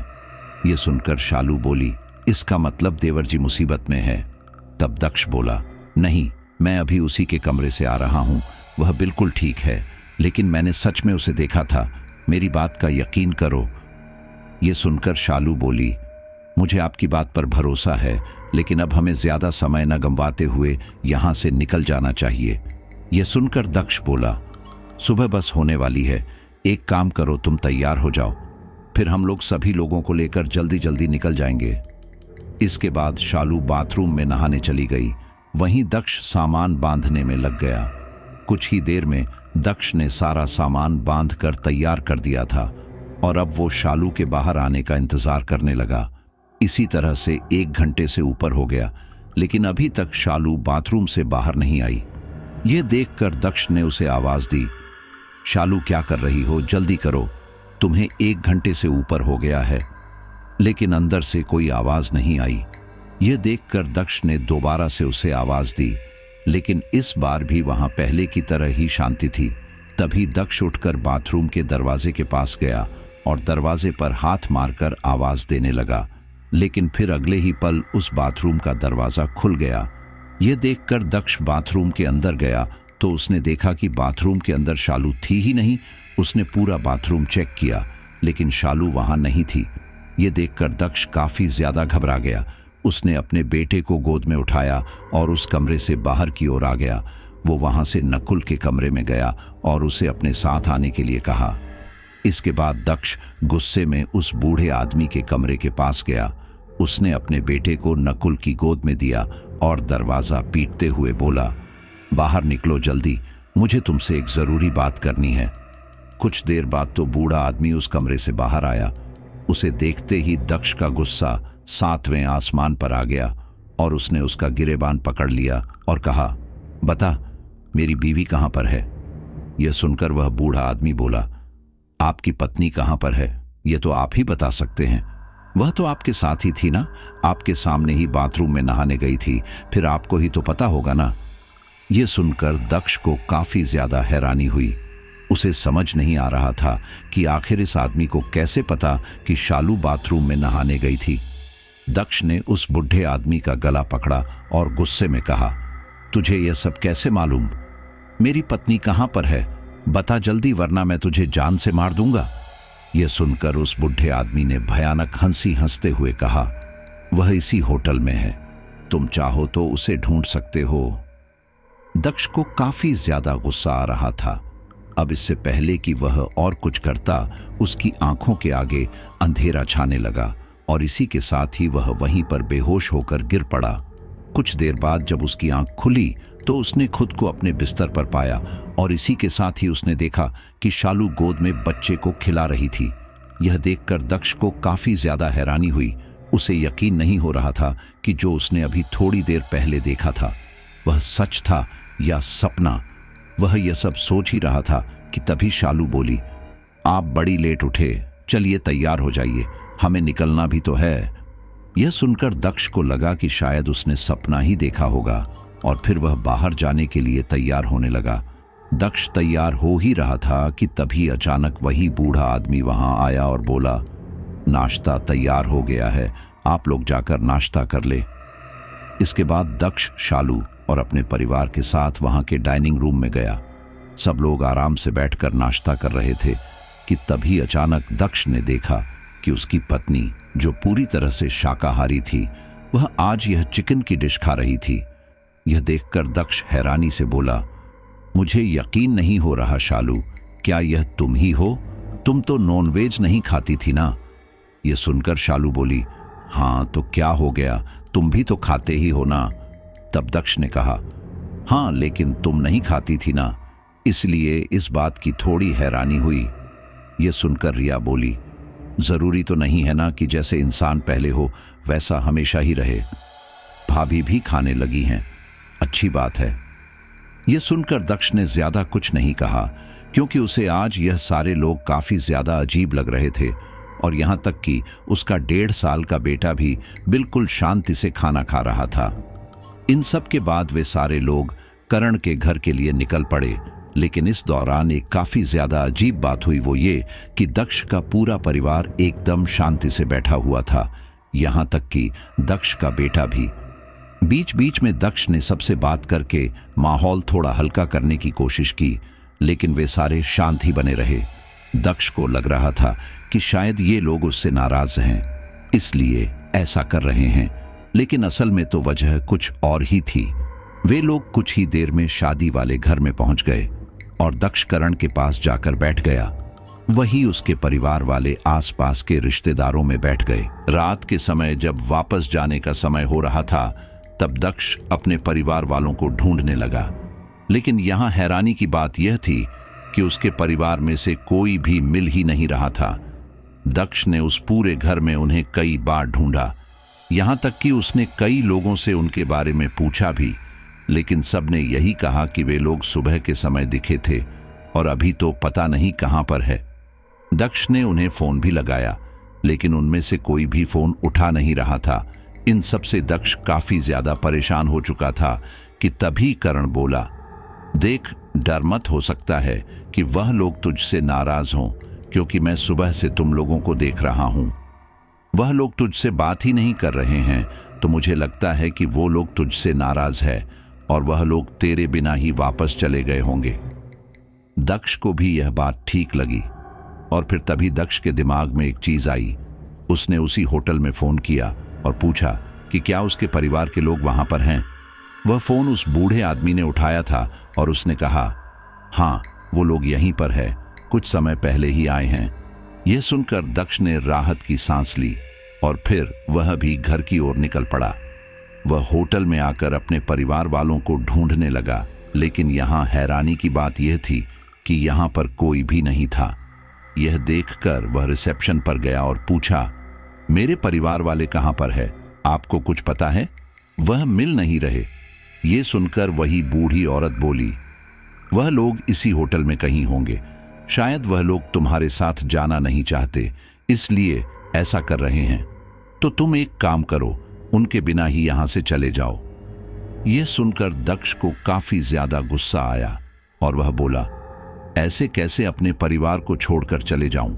ये सुनकर शालू बोली, इसका मतलब देवर जी मुसीबत में है। तब दक्ष बोला, नहीं, मैं अभी उसी के कमरे से आ रहा हूं, वह बिल्कुल ठीक है, लेकिन मैंने सच में उसे देखा था, मेरी बात का यकीन करो। ये सुनकर शालू बोली, मुझे आपकी बात पर भरोसा है, लेकिन अब हमें ज्यादा समय न गंवाते हुए यहां से निकल जाना चाहिए। यह सुनकर दक्ष बोला, सुबह बस होने वाली है, एक काम करो, तुम तैयार हो जाओ, फिर हम लोग सभी लोगों को लेकर जल्दी जल्दी निकल जाएंगे। इसके बाद शालू बाथरूम में नहाने चली गई। वहीं दक्ष सामान बांधने में लग गया। कुछ ही देर में दक्ष ने सारा सामान बांधकर तैयार कर दिया था और अब वो शालू के बाहर आने का इंतजार करने लगा। इसी तरह से 1 घंटे से ऊपर हो गया, लेकिन अभी तक शालू बाथरूम से बाहर नहीं आई। ये देखकर दक्ष ने उसे आवाज दी, शालू क्या कर रही हो, जल्दी करो, तुम्हें 1 घंटे से ऊपर हो गया है। लेकिन अंदर से कोई आवाज नहीं आई। यह देखकर दक्ष ने दोबारा से उसे आवाज दी, लेकिन इस बार भी वहां पहले की तरह ही शांति थी। तभी दक्ष उठकर बाथरूम के दरवाजे के पास गया और दरवाजे पर हाथ मारकर आवाज देने लगा, लेकिन फिर अगले ही पल उस बाथरूम का दरवाजा खुल गया। यह देखकर दक्ष बाथरूम के अंदर गया तो उसने देखा कि बाथरूम के अंदर शालू थी ही नहीं। उसने पूरा बाथरूम चेक किया, लेकिन शालू वहां नहीं थी। यह देखकर दक्ष काफी ज्यादा घबरा गया। उसने अपने बेटे को गोद में उठाया और उस कमरे से बाहर की ओर आ गया। वो वहां से नकुल के कमरे में गया और उसे अपने साथ आने के लिए कहा। इसके बाद दक्ष गुस्से में उस बूढ़े आदमी के कमरे के पास गया। उसने अपने बेटे को नकुल की गोद में दिया और दरवाजा पीटते हुए बोला, बाहर निकलो जल्दी, मुझे तुमसे एक जरूरी बात करनी है। कुछ देर बाद तो बूढ़ा आदमी उस कमरे से बाहर आया। उसे देखते ही दक्ष का गुस्सा 7वें आसमान पर आ गया और उसने उसका गिरेबान पकड़ लिया और कहा, बता, मेरी बीवी कहां पर है? यह सुनकर वह बूढ़ा आदमी बोला, आपकी पत्नी कहां पर है, यह तो आप ही बता सकते हैं। वह तो आपके साथ ही थी ना, आपके सामने ही बाथरूम में नहाने गई थी, फिर आपको ही तो पता होगा ना। यह सुनकर दक्ष को काफी ज्यादा हैरानी हुई। उसे समझ नहीं आ रहा था कि आखिर इस आदमी को कैसे पता कि शालू बाथरूम में नहाने गई थी। दक्ष ने उस बुढ़े आदमी का गला पकड़ा और गुस्से में कहा, तुझे यह सब कैसे मालूम? मेरी पत्नी कहां पर है, बता जल्दी, वरना मैं तुझे जान से मार दूंगा। यह सुनकर उस बुढ़े आदमी ने भयानक हंसी हंसते हुए कहा, वह इसी होटल में है, तुम चाहो तो उसे ढूंढ सकते हो। दक्ष को काफी ज्यादा गुस्सा आ रहा था। अब इससे पहले कि वह और कुछ करता, उसकी आंखों के आगे अंधेरा छाने लगा और इसी के साथ ही वह वहीं पर बेहोश होकर गिर पड़ा। कुछ देर बाद जब उसकी आंख खुली तो उसने खुद को अपने बिस्तर पर पाया और इसी के साथ ही उसने देखा कि शालू गोद में बच्चे को खिला रही थी। यह देखकर दक्ष को काफी ज्यादा हैरानी हुई। उसे यकीन नहीं हो रहा था कि जो उसने अभी थोड़ी देर पहले देखा था वह सच था या सपना। वह यह सब सोच ही रहा था कि तभी शालू बोली, आप बड़ी लेट उठे, चलिए तैयार हो जाइए, हमें निकलना भी तो है। यह सुनकर दक्ष को लगा कि शायद उसने सपना ही देखा होगा और फिर वह बाहर जाने के लिए तैयार होने लगा। दक्ष तैयार हो ही रहा था कि तभी अचानक वही बूढ़ा आदमी वहां आया और बोला, नाश्ता तैयार हो गया है, आप लोग जाकर नाश्ता कर ले। इसके बाद दक्ष शालू और अपने परिवार के साथ वहां के डाइनिंग रूम में गया। सब लोग आराम से बैठकर नाश्ता कर रहे थे कि तभी अचानक दक्ष ने देखा कि उसकी पत्नी, जो पूरी तरह से शाकाहारी थी, वह आज यह चिकन की डिश खा रही थी। यह देखकर दक्ष हैरानी से बोला, मुझे यकीन नहीं हो रहा शालू, क्या यह तुम ही हो? तुम तो नॉनवेज नहीं खाती थी ना? यह सुनकर शालू बोली, हाँ तो क्या हो गया, तुम भी तो खाते ही हो ना। तब दक्ष ने कहा, हाँ लेकिन तुम नहीं खाती थी ना, इसलिए इस बात की थोड़ी हैरानी हुई। यह सुनकर रिया बोली, जरूरी तो नहीं है ना कि जैसे इंसान पहले हो वैसा हमेशा ही रहे। भाभी भी खाने लगी हैं, अच्छी बात है। यह सुनकर दक्ष ने ज्यादा कुछ नहीं कहा, क्योंकि उसे आज यह सारे लोग काफी ज्यादा अजीब लग रहे थे और यहां तक कि उसका 1.5 साल का बेटा भी बिल्कुल शांति से खाना खा रहा था। इन सब के बाद वे सारे लोग करण के घर के लिए निकल पड़े, लेकिन इस दौरान एक काफी ज्यादा अजीब बात हुई। वो ये कि दक्ष का पूरा परिवार एकदम शांति से बैठा हुआ था, यहां तक कि दक्ष का बेटा भी। बीच बीच में दक्ष ने सबसे बात करके माहौल थोड़ा हल्का करने की कोशिश की, लेकिन वे सारे शांत ही बने रहे। दक्ष को लग रहा था कि शायद ये लोग उससे नाराज हैं, इसलिए ऐसा कर रहे हैं, लेकिन असल में तो वजह कुछ और ही थी। वे लोग कुछ ही देर में शादी वाले घर में पहुंच गए और दक्ष करण के पास जाकर बैठ गया। वही उसके परिवार वाले आसपास के रिश्तेदारों में बैठ गए। रात के समय जब वापस जाने का समय हो रहा था, तब दक्ष अपने परिवार वालों को ढूंढने लगा, लेकिन यहां हैरानी की बात यह थी कि उसके परिवार में से कोई भी मिल ही नहीं रहा था। दक्ष ने उस पूरे घर में उन्हें कई बार ढूंढा, यहां तक कि उसने कई लोगों से उनके बारे में पूछा भी, लेकिन सबने यही कहा कि वे लोग सुबह के समय दिखे थे और अभी तो पता नहीं कहां पर है। दक्ष ने उन्हें फोन भी लगाया, लेकिन उनमें से कोई भी फोन उठा नहीं रहा था। इन सब से दक्ष काफी ज्यादा परेशान हो चुका था कि तभी करण बोला, देख डर मत, हो सकता है कि वह लोग तुझसे नाराज हों, क्योंकि मैं सुबह से तुम लोगों को देख रहा हूं। वह लोग तुझसे बात ही नहीं कर रहे हैं, तो मुझे लगता है कि वो लोग तुझसे नाराज है और वह लोग तेरे बिना ही वापस चले गए होंगे। दक्ष को भी यह बात ठीक लगी और फिर तभी दक्ष के दिमाग में एक चीज आई। उसने उसी होटल में फोन किया और पूछा कि क्या उसके परिवार के लोग वहां पर हैं। वह फोन उस बूढ़े आदमी ने उठाया था और उसने कहा, हाँ वो लोग यहीं पर है, कुछ समय पहले ही आए हैं। यह सुनकर दक्ष ने राहत की सांस ली और फिर वह भी घर की ओर निकल पड़ा। वह होटल में आकर अपने परिवार वालों को ढूंढने लगा, लेकिन यहाँ हैरानी की बात यह थी कि यहाँ पर कोई भी नहीं था। यह देखकर वह रिसेप्शन पर गया और पूछा, मेरे परिवार वाले कहाँ पर है, आपको कुछ पता है? वह मिल नहीं रहे। ये सुनकर वही बूढ़ी औरत बोली, वह लोग इसी होटल में कहीं होंगे, शायद वह लोग तुम्हारे साथ जाना नहीं चाहते, इसलिए ऐसा कर रहे हैं। तो तुम एक काम करो, उनके बिना ही यहां से चले जाओ। यह सुनकर दक्ष को काफी ज्यादा गुस्सा आया और वह बोला, ऐसे कैसे अपने परिवार को छोड़कर चले जाऊं?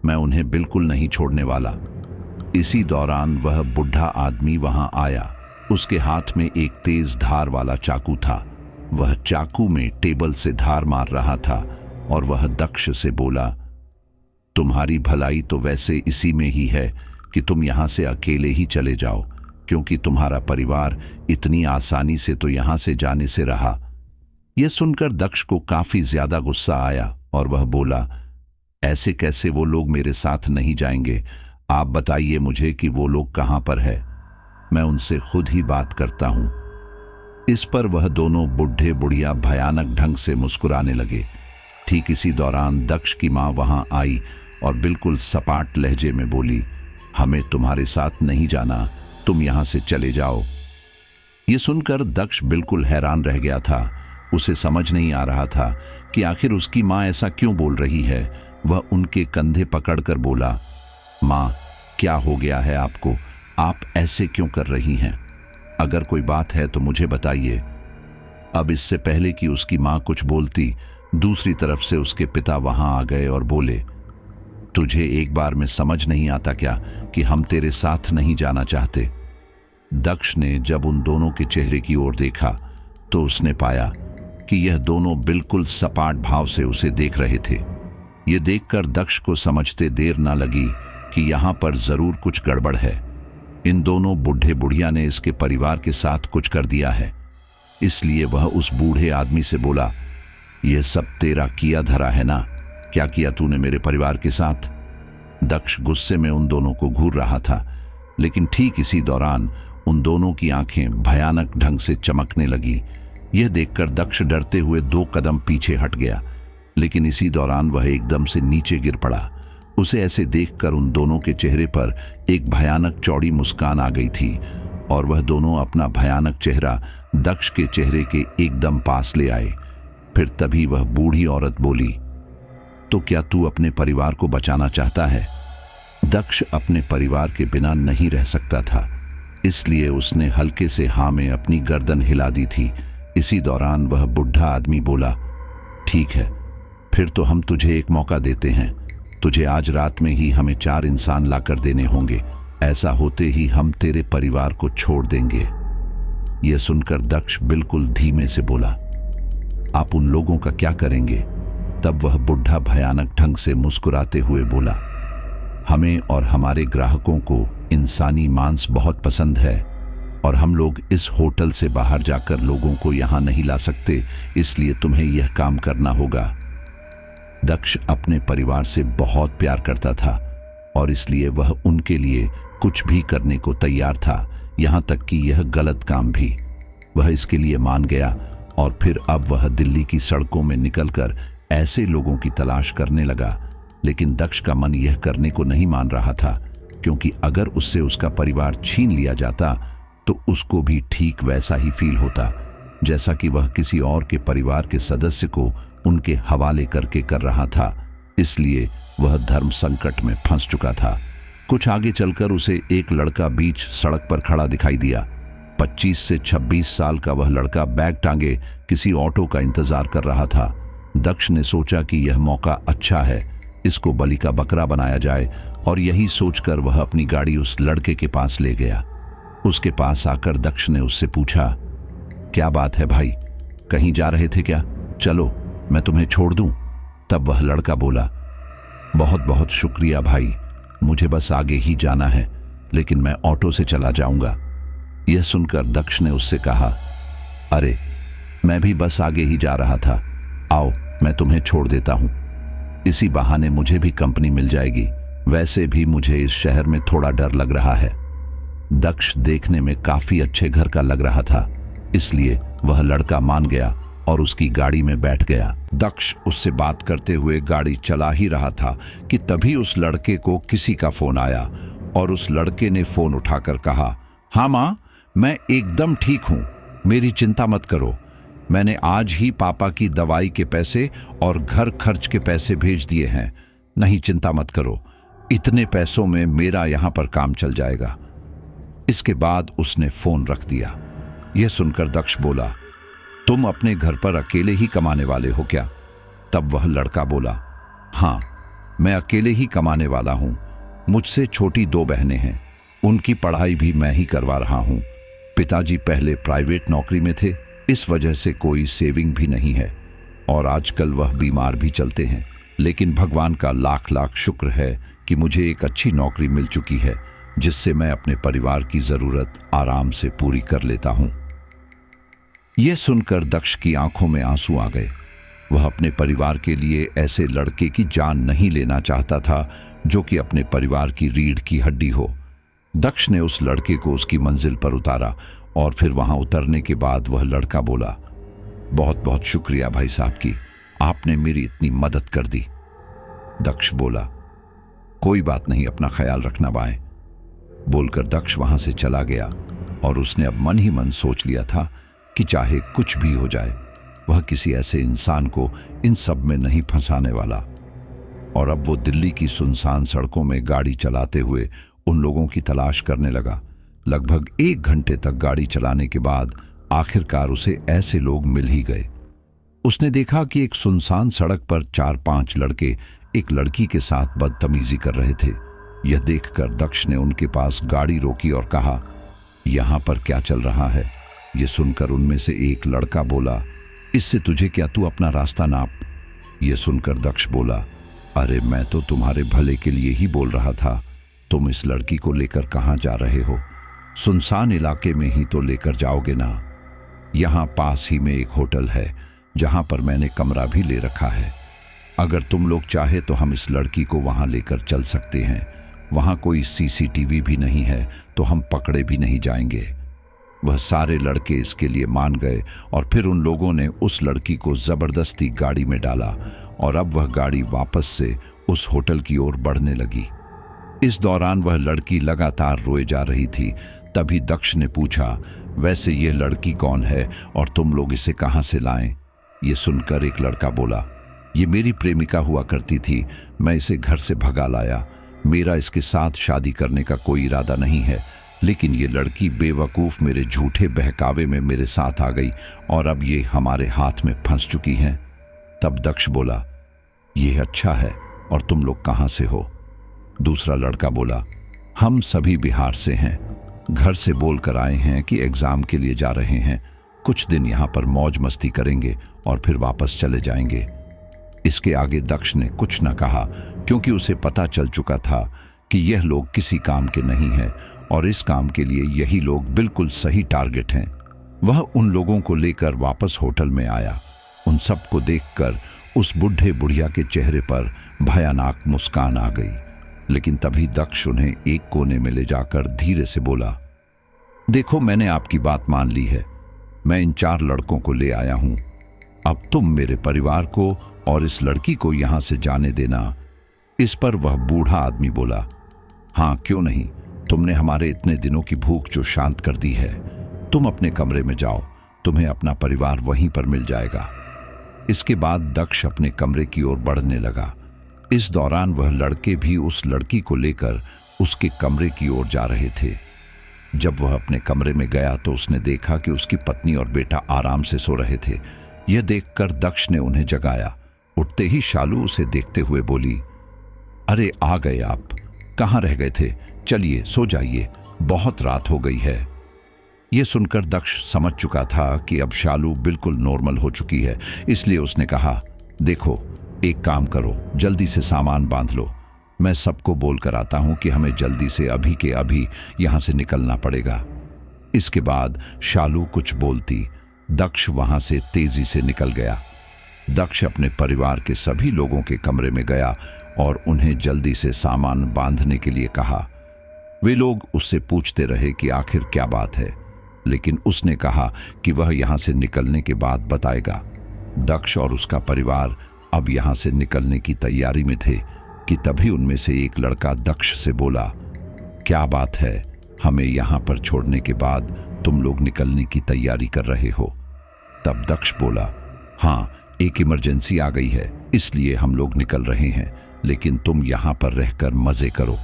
मैं उन्हें बिल्कुल नहीं छोड़ने वाला। इसी दौरान वह बुढ़ा आदमी वहां आया। उसके हाथ में एक तेज धार वाला चाकू था। वह चाकू में टेबल से धार मार रहा था और वह दक्ष से बोला, तुम्हारी भलाई तो वैसे इसी में ही है कि तुम यहां से अकेले ही चले जाओ, क्योंकि तुम्हारा परिवार इतनी आसानी से तो यहां से जाने से रहा। यह सुनकर दक्ष को काफी ज्यादा गुस्सा आया और वह बोला, ऐसे कैसे वो लोग मेरे साथ नहीं जाएंगे? आप बताइए मुझे कि वो लोग कहां पर है, मैं उनसे खुद ही बात करता हूं। इस पर वह दोनों बुढ़े बुढ़िया भयानक ढंग से मुस्कुराने लगे। ठीक इसी दौरान दक्ष की मां वहां आई और बिल्कुल सपाट लहजे में बोली, हमें तुम्हारे साथ नहीं जाना, तुम यहां से चले जाओ। यह सुनकर दक्ष बिल्कुल हैरान रह गया था। उसे समझ नहीं आ रहा था कि आखिर उसकी मां ऐसा क्यों बोल रही है। वह उनके कंधे पकड़कर बोला, मां क्या हो गया है आपको? आप ऐसे क्यों कर रही हैं? अगर कोई बात है तो मुझे बताइए। अब इससे पहले कि उसकी मां कुछ बोलती, दूसरी तरफ से उसके पिता वहां आ गए और बोले, तुझे एक बार में समझ नहीं आता क्या कि हम तेरे साथ नहीं जाना चाहते? दक्ष ने जब उन दोनों के चेहरे की ओर देखा तो उसने पाया कि यह दोनों बिल्कुल सपाट भाव से उसे देख रहे थे। यह देखकर दक्ष को समझते देर न लगी कि यहां पर जरूर कुछ गड़बड़ है। इन दोनों बुढ़े बुढ़िया ने इसके परिवार के साथ कुछ कर दिया है। इसलिए वह उस बूढ़े आदमी से बोला, यह सब तेरा किया धरा है ना? क्या किया तूने मेरे परिवार के साथ? दक्ष गुस्से में उन दोनों को घूर रहा था, लेकिन ठीक इसी दौरान उन दोनों की आंखें भयानक ढंग से चमकने लगी। यह देखकर दक्ष डरते हुए 2 कदम पीछे हट गया, लेकिन इसी दौरान वह एकदम से नीचे गिर पड़ा। उसे ऐसे देखकर उन दोनों के चेहरे पर एक भयानक चौड़ी मुस्कान आ गई थी और वह दोनों अपना भयानक चेहरा दक्ष के चेहरे के एकदम पास ले आए। फिर तभी वह बूढ़ी औरत बोली, तो क्या तू अपने परिवार को बचाना चाहता है? दक्ष अपने परिवार के बिना नहीं रह सकता था, इसलिए उसने हल्के से हाँ में अपनी गर्दन हिला दी थी। इसी दौरान वह बुढ़ा आदमी बोला, ठीक है, फिर तो हम तुझे एक मौका देते हैं। तुझे आज रात में ही हमें 4 इंसान लाकर देने होंगे। ऐसा होते ही हम तेरे परिवार को छोड़ देंगे। यह सुनकर दक्ष बिल्कुल धीमे से बोला, आप उन लोगों का क्या करेंगे? तब वह बुढ़ा भयानक ढंग से मुस्कुराते हुए बोला, हमें और हमारे ग्राहकों को इंसानी मांस बहुत पसंद है और हम लोग इस होटल से बाहर जाकर लोगों को यहां नहीं ला सकते, इसलिए तुम्हें यह काम करना होगा। दक्ष अपने परिवार से बहुत प्यार करता था और इसलिए वह उनके लिए कुछ भी करने को तैयार था, यहां तक कि यह गलत काम भी। वह इसके लिए मान गया और फिर अब वह दिल्ली की सड़कों में निकलकर ऐसे लोगों की तलाश करने लगा। लेकिन दक्ष का मन यह करने को नहीं मान रहा था, क्योंकि अगर उससे उसका परिवार छीन लिया जाता तो उसको भी ठीक वैसा ही फील होता जैसा कि वह किसी और के परिवार के सदस्य को उनके हवाले करके कर रहा था। इसलिए वह धर्म संकट में फंस चुका था। कुछ आगे चलकर उसे एक लड़का बीच सड़क पर खड़ा दिखाई दिया। 25 से 26 साल का वह लड़का बैग टांगे किसी ऑटो का इंतजार कर रहा था। दक्ष ने सोचा कि यह मौका अच्छा है, इसको बलि का बकरा बनाया जाए, और यही सोचकर वह अपनी गाड़ी उस लड़के के पास ले गया। उसके पास आकर दक्ष ने उससे पूछा, क्या बात है भाई, कहीं जा रहे थे क्या? चलो मैं तुम्हें छोड़ दूं। तब वह लड़का बोला, बहुत बहुत शुक्रिया भाई, मुझे बस आगे ही जाना है, लेकिन मैं ऑटो से चला जाऊंगा। यह सुनकर दक्ष ने उससे कहा, अरे मैं भी बस आगे ही जा रहा था, आओ मैं तुम्हें छोड़ देता हूं। इसी बहाने मुझे भी कंपनी मिल जाएगी। वैसे भी मुझे इस शहर में थोड़ा डर लग रहा है। दक्ष देखने में काफी अच्छे घर का लग रहा था, इसलिए वह लड़का मान गया और उसकी गाड़ी में बैठ गया। दक्ष उससे बात करते हुए गाड़ी चला ही रहा था कि तभी उस लड़के को किसी का फोन आया और उस लड़के ने फोन उठाकर कहा, हाँ मां, मैं एकदम ठीक हूं, मेरी चिंता मत करो। मैंने आज ही पापा की दवाई के पैसे और घर खर्च के पैसे भेज दिए हैं। नहीं, चिंता मत करो, इतने पैसों में मेरा यहां पर काम चल जाएगा। इसके बाद उसने फोन रख दिया। यह सुनकर दक्ष बोला, तुम अपने घर पर अकेले ही कमाने वाले हो क्या? तब वह लड़का बोला, हाँ, मैं अकेले ही कमाने वाला हूं। मुझसे छोटी 2 बहनें हैं, उनकी पढ़ाई भी मैं ही करवा रहा हूं। पिताजी पहले प्राइवेट नौकरी में थे, इस वजह से कोई सेविंग भी नहीं है और आजकल वह बीमार भी चलते हैं। लेकिन भगवान का लाख लाख शुक्र है कि मुझे एक अच्छी नौकरी मिल चुकी है, जिससे मैं अपने परिवार की जरूरत आराम से पूरी कर लेता हूं। यह सुनकर दक्ष की आंखों में आंसू आ गए। वह अपने परिवार के लिए ऐसे लड़के की जान नहीं लेना चाहता था जो कि अपने परिवार की रीढ़ की हड्डी हो। दक्ष ने उस लड़के को उसकी मंजिल पर उतारा और फिर वहां उतरने के बाद वह लड़का बोला, बहुत बहुत शुक्रिया भाई साहब की, आपने मेरी इतनी मदद कर दी। दक्ष बोला, कोई बात नहीं, अपना ख्याल रखना बाएं। बोलकर दक्ष वहां से चला गया और उसने अब मन ही मन सोच लिया था कि चाहे कुछ भी हो जाए, वह किसी ऐसे इंसान को इन सब में नहीं फंसाने वाला। और अब वो दिल्ली की सुनसान सड़कों में गाड़ी चलाते हुए उन लोगों की तलाश करने लगा लगभग 1 घंटे तक गाड़ी चलाने के बाद आखिरकार उसे ऐसे लोग मिल ही गए। उसने देखा कि एक सुनसान सड़क पर 4-5 लड़के एक लड़की के साथ बदतमीजी कर रहे थे। यह देखकर दक्ष ने उनके पास गाड़ी रोकी और कहा, यहाँ पर क्या चल रहा है? यह सुनकर उनमें से एक लड़का बोला, इससे तुझे क्या, तू अपना रास्ता नाप। यह सुनकर दक्ष बोला, अरे मैं तो तुम्हारे भले के लिए ही बोल रहा था। तुम इस लड़की को लेकर कहाँ जा रहे हो? सुनसान इलाके में ही तो लेकर जाओगे ना। यहाँ पास ही में एक होटल है जहाँ पर मैंने कमरा भी ले रखा है। अगर तुम लोग चाहे तो हम इस लड़की को वहाँ लेकर चल सकते हैं। वहाँ कोई सीसीटीवी भी नहीं है तो हम पकड़े भी नहीं जाएंगे। वह सारे लड़के इसके लिए मान गए और फिर उन लोगों ने उस लड़की को जबरदस्ती गाड़ी में डाला और अब वह गाड़ी वापस से उस होटल की ओर बढ़ने लगी। इस दौरान वह लड़की लगातार रोए जा रही थी। तभी दक्ष ने पूछा, वैसे ये लड़की कौन है और तुम लोग इसे कहाँ से लाएं? ये सुनकर एक लड़का बोला, ये मेरी प्रेमिका हुआ करती थी, मैं इसे घर से भगा लाया। मेरा इसके साथ शादी करने का कोई इरादा नहीं है, लेकिन ये लड़की बेवकूफ़ मेरे झूठे बहकावे में मेरे साथ आ गई और अब ये हमारे हाथ में फंस चुकी हैं। तब दक्ष बोला, ये अच्छा है, और तुम लोग कहाँ से हो? दूसरा लड़का बोला, हम सभी बिहार से हैं। घर से बोल कर आए हैं कि एग्ज़ाम के लिए जा रहे हैं। कुछ दिन यहाँ पर मौज मस्ती करेंगे और फिर वापस चले जाएंगे। इसके आगे दक्ष ने कुछ न कहा क्योंकि उसे पता चल चुका था कि यह लोग किसी काम के नहीं हैं और इस काम के लिए यही लोग बिल्कुल सही टारगेट हैं। वह उन लोगों को लेकर वापस होटल में आया। उन सबको देखकर उस बुढ़े बुढ़िया के चेहरे पर भयानक मुस्कान आ गई। लेकिन तभी दक्ष उन्हें एक कोने में ले जाकर धीरे से बोला, देखो मैंने आपकी बात मान ली है। मैं इन 4 लड़कों को ले आया हूं। अब तुम मेरे परिवार को और इस लड़की को यहां से जाने देना। इस पर वह बूढ़ा आदमी बोला, हाँ क्यों नहीं, तुमने हमारे इतने दिनों की भूख जो शांत कर दी है। तुम अपने कमरे में जाओ, तुम्हें अपना परिवार वहीं पर मिल जाएगा। इसके बाद दक्ष अपने कमरे की ओर बढ़ने लगा। इस दौरान वह लड़के भी उस लड़की को लेकर उसके कमरे की ओर जा रहे थे। जब वह अपने कमरे में गया तो उसने देखा कि उसकी पत्नी और बेटा आराम से सो रहे थे। यह देखकर दक्ष ने उन्हें जगाया। उठते ही शालू उसे देखते हुए बोली, अरे आ गए आप, कहाँ रह गए थे? चलिए सो जाइए, बहुत रात हो गई है। यह सुनकर दक्ष समझ चुका था कि अब शालू बिल्कुल नॉर्मल हो चुकी है, इसलिए उसने कहा, देखो एक काम करो, जल्दी से सामान बांध लो। मैं सबको बोल कर आता हूं कि हमें जल्दी से अभी के अभी यहां से निकलना पड़ेगा। इसके बाद शालू कुछ बोलती, दक्ष वहां से तेजी से निकल गया। दक्ष अपने परिवार के सभी लोगों के कमरे में गया और उन्हें जल्दी से सामान बांधने के लिए कहा। वे लोग उससे पूछते रहे कि आखिर क्या बात है, लेकिन उसने कहा कि वह यहां से निकलने के बाद बताएगा। दक्ष और उसका परिवार अब यहां से निकलने की तैयारी में थे कि तभी उनमें से एक लड़का दक्ष से बोला, क्या बात है, हमें यहां पर छोड़ने के बाद तुम लोग निकलने की तैयारी कर रहे हो? तब दक्ष बोला, हाँ एक इमरजेंसी आ गई है, इसलिए हम लोग निकल रहे हैं, लेकिन तुम यहां पर रहकर मजे करो।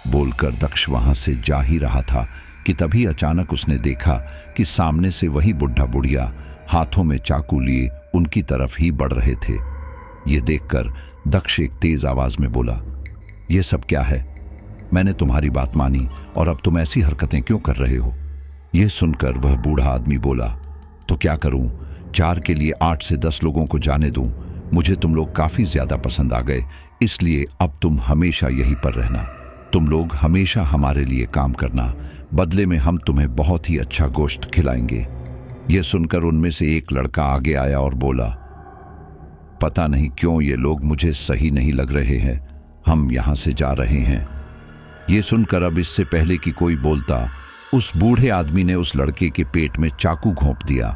बोलकर दक्ष वहां से जा ही रहा था कि तभी अचानक उसने देखा कि सामने से वही बुढ़ा बुढ़िया हाथों में चाकू लिए उनकी तरफ ही बढ़ रहे थे। यह देखकर दक्ष एक तेज आवाज में बोला, यह सब क्या है? मैंने तुम्हारी बात मानी और अब तुम ऐसी हरकतें क्यों कर रहे हो? यह सुनकर वह बूढ़ा आदमी बोला, तो क्या करूं, 4 के लिए 8 से 10 लोगों को जाने दूं? मुझे तुम लोग काफी ज्यादा पसंद आ गए, इसलिए अब तुम हमेशा यहीं पर रहना। तुम लोग हमेशा हमारे लिए काम करना, बदले में हम तुम्हें बहुत ही अच्छा गोश्त खिलाएंगे। यह सुनकर उनमें से एक लड़का आगे आया और बोला, पता नहीं क्यों ये लोग मुझे सही नहीं लग रहे हैं, हम यहां से जा रहे हैं। यह सुनकर अब इससे पहले कि कोई बोलता, उस बूढ़े आदमी ने उस लड़के के पेट में चाकू घोंप दिया।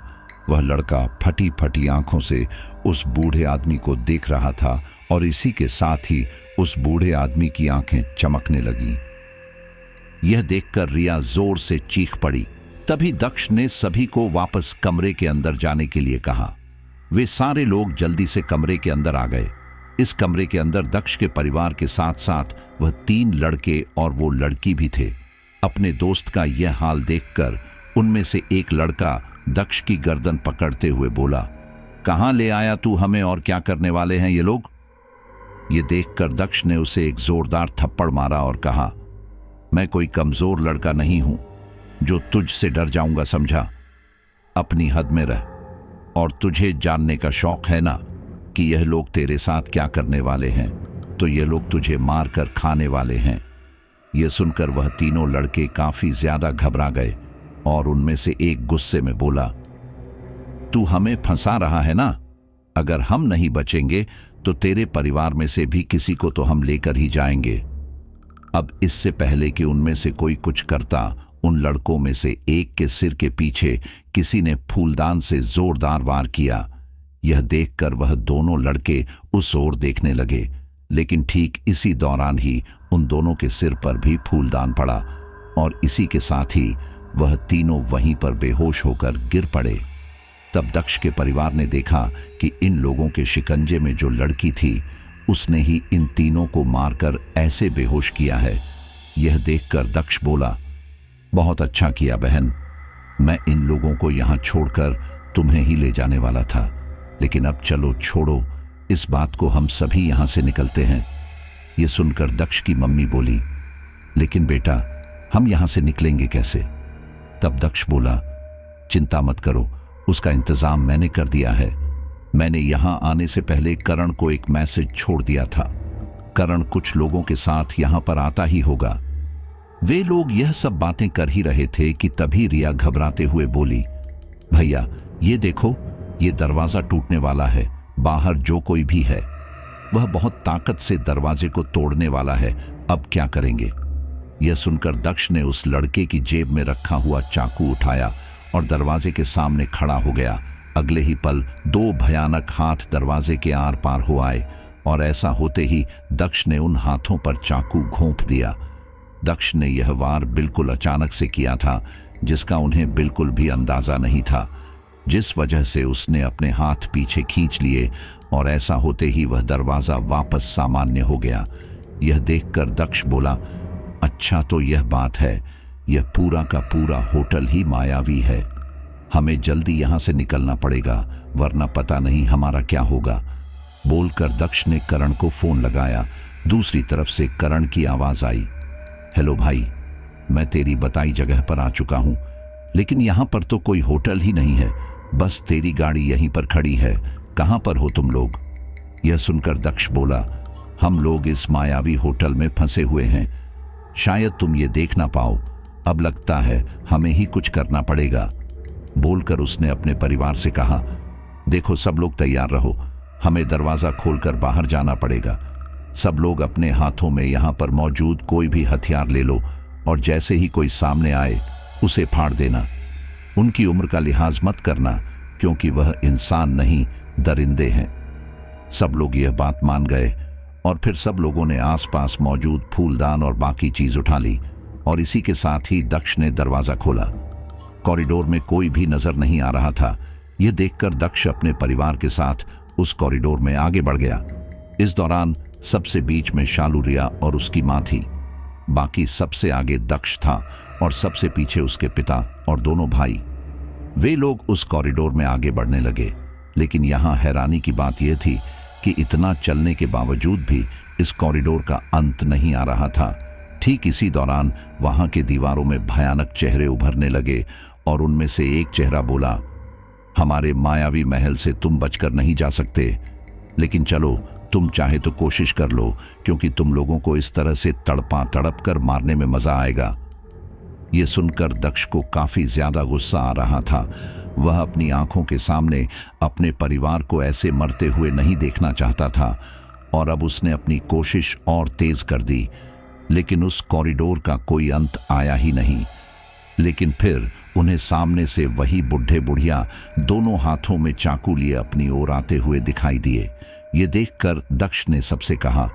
वह लड़का फटी फटी आंखों से उस बूढ़े आदमी को देख रहा था और इसी के साथ ही उस बूढ़े आदमी की आंखें चमकने लगीं। यह देखकर रिया जोर से चीख पड़ी। तभी दक्ष ने सभी को वापस कमरे के अंदर जाने के लिए कहा। वे सारे लोग जल्दी से कमरे के अंदर आ गए। इस कमरे के अंदर दक्ष के परिवार के साथ साथ वह 3 लड़के और वो लड़की भी थे। अपने दोस्त का यह हाल देखकर उनमें से एक लड़का दक्ष की गर्दन पकड़ते हुए बोला, कहां ले आया तू हमें और क्या करने वाले हैं ये लोग? ये देखकर दक्ष ने उसे एक जोरदार थप्पड़ मारा और कहा, मैं कोई कमजोर लड़का नहीं हूं जो तुझसे डर जाऊंगा, समझा? अपनी हद में रह। और तुझे जानने का शौक है ना कि यह लोग तेरे साथ क्या करने वाले हैं, तो ये लोग तुझे मारकर खाने वाले हैं। यह सुनकर वह तीनों लड़के काफी ज्यादा घबरा गए और उनमें से एक गुस्से में बोला, तू हमें फंसा रहा है ना? अगर हम नहीं बचेंगे तो तेरे परिवार में से भी किसी को तो हम लेकर ही जाएंगे। अब इससे पहले कि उनमें से कोई कुछ करता, उन लड़कों में से एक के सिर के पीछे किसी ने फूलदान से जोरदार वार किया। यह देखकर वह दोनों लड़के उस ओर देखने लगे, लेकिन ठीक इसी दौरान ही उन दोनों के सिर पर भी फूलदान पड़ा और इसी के साथ ही वह तीनों वहीं पर बेहोश होकर गिर पड़े। तब दक्ष के परिवार ने देखा कि इन लोगों के शिकंजे में जो लड़की थी उसने ही इन तीनों को मारकर ऐसे बेहोश किया है। यह देखकर दक्ष बोला, बहुत अच्छा किया बहन, मैं इन लोगों को यहां छोड़कर तुम्हें ही ले जाने वाला था, लेकिन अब चलो छोड़ो इस बात को, हम सभी यहां से निकलते हैं। यह सुनकर दक्ष की मम्मी बोली, लेकिन बेटा हम यहां से निकलेंगे कैसे? तब दक्ष बोला, चिंता मत करो, उसका इंतजाम मैंने कर दिया है। मैंने यहां आने से पहले करण को एक मैसेज छोड़ दिया था। करण कुछ लोगों के साथ यहां पर आता ही होगा। वे लोग यह सब बातें कर ही रहे थे कि तभी रिया घबराते हुए बोली, भैया ये देखो, ये दरवाजा टूटने वाला है, बाहर जो कोई भी है वह बहुत ताकत से दरवाजे को तोड़ने वाला है, अब क्या करेंगे? यह सुनकर दक्ष ने उस लड़के की जेब में रखा हुआ चाकू उठाया और दरवाजे के सामने खड़ा हो गया। अगले ही पल दो भयानक हाथ दरवाजे के आर पार हो आए और ऐसा होते ही दक्ष ने उन हाथों पर चाकू घोंप दिया। दक्ष ने यह वार बिल्कुल अचानक से किया था, जिसका उन्हें बिल्कुल भी अंदाजा नहीं था, जिस वजह से उसने अपने हाथ पीछे खींच लिए और ऐसा होते ही वह दरवाजा वापस सामान्य हो गया। यह देखकर दक्ष बोला, अच्छा तो यह बात है, यह पूरा का पूरा होटल ही मायावी है। हमें जल्दी यहां से निकलना पड़ेगा, वरना पता नहीं हमारा क्या होगा। बोलकर दक्ष ने करण को फोन लगाया। दूसरी तरफ से करण की आवाज आई, हेलो भाई, मैं तेरी बताई जगह पर आ चुका हूं, लेकिन यहां पर तो कोई होटल ही नहीं है, बस तेरी गाड़ी यहीं पर खड़ी है, कहां पर हो तुम लोग? यह सुनकर दक्ष बोला, हम लोग इस मायावी होटल में फंसे हुए हैं, शायद तुम ये देख ना पाओ, अब लगता है हमें ही कुछ करना पड़ेगा। बोलकर उसने अपने परिवार से कहा, देखो सब लोग तैयार रहो, हमें दरवाजा खोलकर बाहर जाना पड़ेगा। सब लोग अपने हाथों में यहां पर मौजूद कोई भी हथियार ले लो और जैसे ही कोई सामने आए उसे फाड़ देना। उनकी उम्र का लिहाज मत करना, क्योंकि वह इंसान नहीं दरिंदे हैं। सब लोग यह बात मान गए और फिर सब लोगों ने आसपास मौजूद फूलदान और बाकी चीज उठा ली और इसी के साथ ही दक्ष ने दरवाजा खोला। कॉरिडोर में कोई भी नजर नहीं आ रहा था। यह देखकर दक्ष अपने परिवार के साथ उस कॉरिडोर में आगे बढ़ गया। इस दौरान सबसे बीच में शालू रिया और उसकी मां थी। बाकी सबसे आगे दक्ष था और सबसे पीछे उसके पिता और दोनों भाई। वे लोग उस कॉरिडोर में आगे बढ़ने लगे, लेकिन यहां हैरानी की बात यह थी कि इतना चलने के बावजूद भी इस कॉरिडोर का अंत नहीं आ रहा था। ठीक इसी दौरान वहां के दीवारों में भयानक चेहरे उभरने लगे और उनमें से एक चेहरा बोला, हमारे मायावी महल से तुम बचकर नहीं जा सकते, लेकिन चलो तुम चाहे तो कोशिश कर लो, क्योंकि तुम लोगों को इस तरह से तड़पा तड़प कर मारने में मजा आएगा। यह सुनकर दक्ष को काफी ज्यादा गुस्सा आ रहा था। वह अपनी आंखों के सामने अपने परिवार को ऐसे मरते हुए नहीं देखना चाहता था और अब उसने अपनी कोशिश और तेज कर दी, लेकिन उस कॉरिडोर का कोई अंत आया ही नहीं। लेकिन फिर उन्हें सामने से वही बुढ़े बुढ़िया दोनों हाथों में चाकू लिए अपनी ओर आते हुए दिखाई दिए। ये देखकर दक्ष ने सबसे कहा,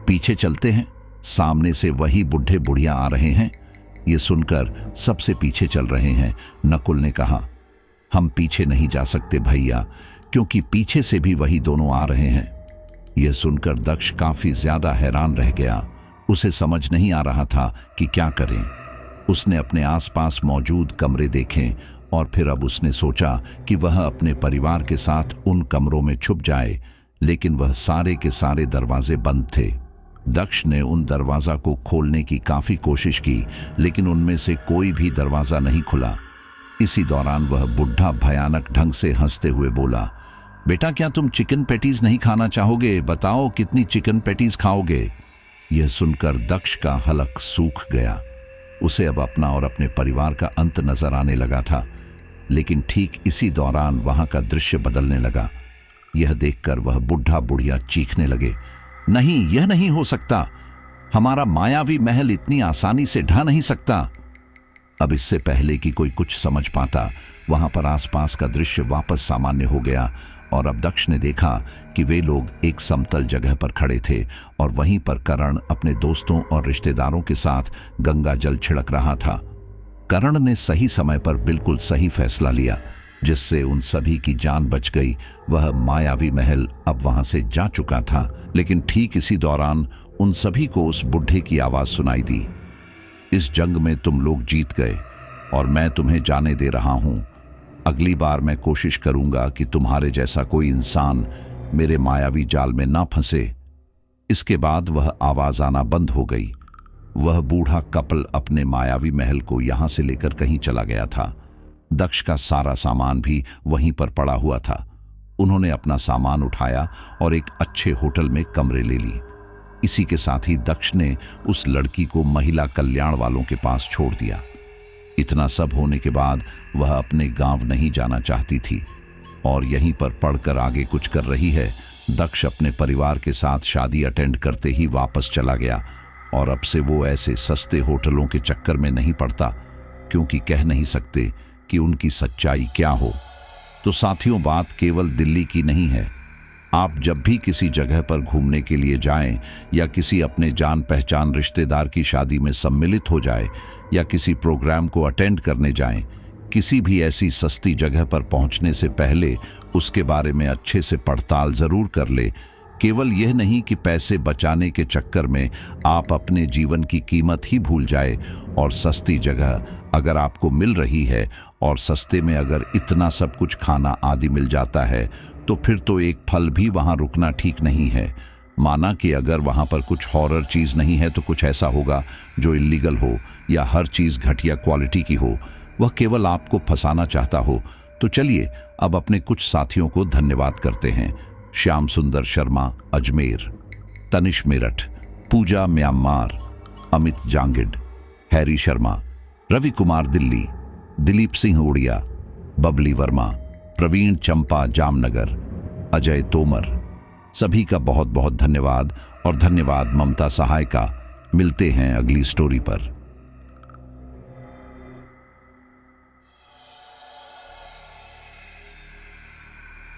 पीछे चलते हैं, सामने से वही बुढ़े बुढ़िया आ रहे हैं। ये सुनकर सबसे पीछे चल रहे हैं। नकुल ने कहा, हम पीछे नहीं जा सकते भैया, क्योंकि पीछे से भी वही दोनों आ रहे हैं। यह सुनकर दक्ष काफी ज्यादा हैरान रह गया। उसे समझ नहीं आ रहा था कि क्या करें। उसने अपने आसपास मौजूद कमरे देखे और फिर अब उसने सोचा कि वह अपने परिवार के साथ उन कमरों में छुप जाए, लेकिन वह सारे के सारे दरवाजे बंद थे। दक्ष ने उन दरवाजा को खोलने की काफी कोशिश की, लेकिन उनमें से कोई भी दरवाजा नहीं खुला। इसी दौरान वह बुढ़ा भयानक ढंग से हंसते हुए बोला, बेटा क्या तुम चिकन पैटीज नहीं खाना चाहोगे? बताओ कितनी चिकन पैटीज खाओगे? यह सुनकर दक्ष का हलक सूख गया। उसे अब अपना और अपने परिवार का अंत नजर आने लगा था, लेकिन ठीक इसी दौरान वहां का दृश्य बदलने लगा। यह देखकर वह बुढ़ा बुढ़िया चीखने लगे, नहीं, यह नहीं हो सकता। हमारा मायावी महल इतनी आसानी से ढह नहीं सकता। अब इससे पहले कि कोई कुछ समझ पाता, वहां पर आसपास का दृश्य वापस सामान्य हो गया और अब दक्ष ने देखा कि वे लोग एक समतल जगह पर खड़े थे और वहीं पर करण अपने दोस्तों और रिश्तेदारों के साथ गंगा जल छिड़क रहा था। करण ने सही समय पर बिल्कुल सही फैसला लिया, जिससे उन सभी की जान बच गई। वह मायावी महल अब वहां से जा चुका था, लेकिन ठीक इसी दौरान उन सभी को उस बुढ़े की आवाज सुनाई दी, इस जंग में तुम लोग जीत गए और मैं तुम्हें जाने दे रहा हूं। अगली बार मैं कोशिश करूंगा कि तुम्हारे जैसा कोई इंसान मेरे मायावी जाल में ना फंसे। इसके बाद वह आवाज आना बंद हो गई। वह बूढ़ा कपल अपने मायावी महल को यहां से लेकर कहीं चला गया था। दक्ष का सारा सामान भी वहीं पर पड़ा हुआ था। उन्होंने अपना सामान उठाया और एक अच्छे होटल में कमरे ले ली। इसी के साथ ही दक्ष ने उस लड़की को महिला कल्याण वालों के पास छोड़ दिया। इतना सब होने के बाद वह अपने गांव नहीं जाना चाहती थी और यहीं पर पढ़कर आगे कुछ कर रही है। दक्ष अपने परिवार के साथ शादी अटेंड करते ही वापस चला गया और अब से वो ऐसे सस्ते होटलों के चक्कर में नहीं पड़ता, क्योंकि कह नहीं सकते कि उनकी सच्चाई क्या हो। तो साथियों, बात केवल दिल्ली की नहीं है। आप जब भी किसी जगह पर घूमने के लिए जाएं या किसी अपने जान पहचान रिश्तेदार की शादी में सम्मिलित हो जाए या किसी प्रोग्राम को अटेंड करने जाएं, किसी भी ऐसी सस्ती जगह पर पहुंचने से पहले उसके बारे में अच्छे से पड़ताल जरूर कर ले। केवल यह नहीं कि पैसे बचाने के चक्कर में आप अपने जीवन की कीमत ही भूल जाए और सस्ती जगह अगर आपको मिल रही है और सस्ते में अगर इतना सब कुछ खाना आदि मिल जाता है, तो फिर तो एक फल भी वहां रुकना ठीक नहीं है। माना कि अगर वहां पर कुछ हॉरर चीज नहीं है तो कुछ ऐसा होगा जो इल्लीगल हो या हर चीज घटिया क्वालिटी की हो। वह केवल आपको फंसाना चाहता हो। तो चलिए अब अपने कुछ साथियों को धन्यवाद करते हैं। श्याम सुंदर शर्मा अजमेर, तनिष मेरठ, पूजा म्यांमार, अमित जांगिड, हैरी शर्मा, रवि कुमार दिल्ली, दिलीप सिंह उड़िया, बबली वर्मा, प्रवीण चंपा जामनगर, अजय तोमर। सभी का बहुत बहुत धन्यवाद और धन्यवाद ममता सहाय का। मिलते हैं अगली स्टोरी पर।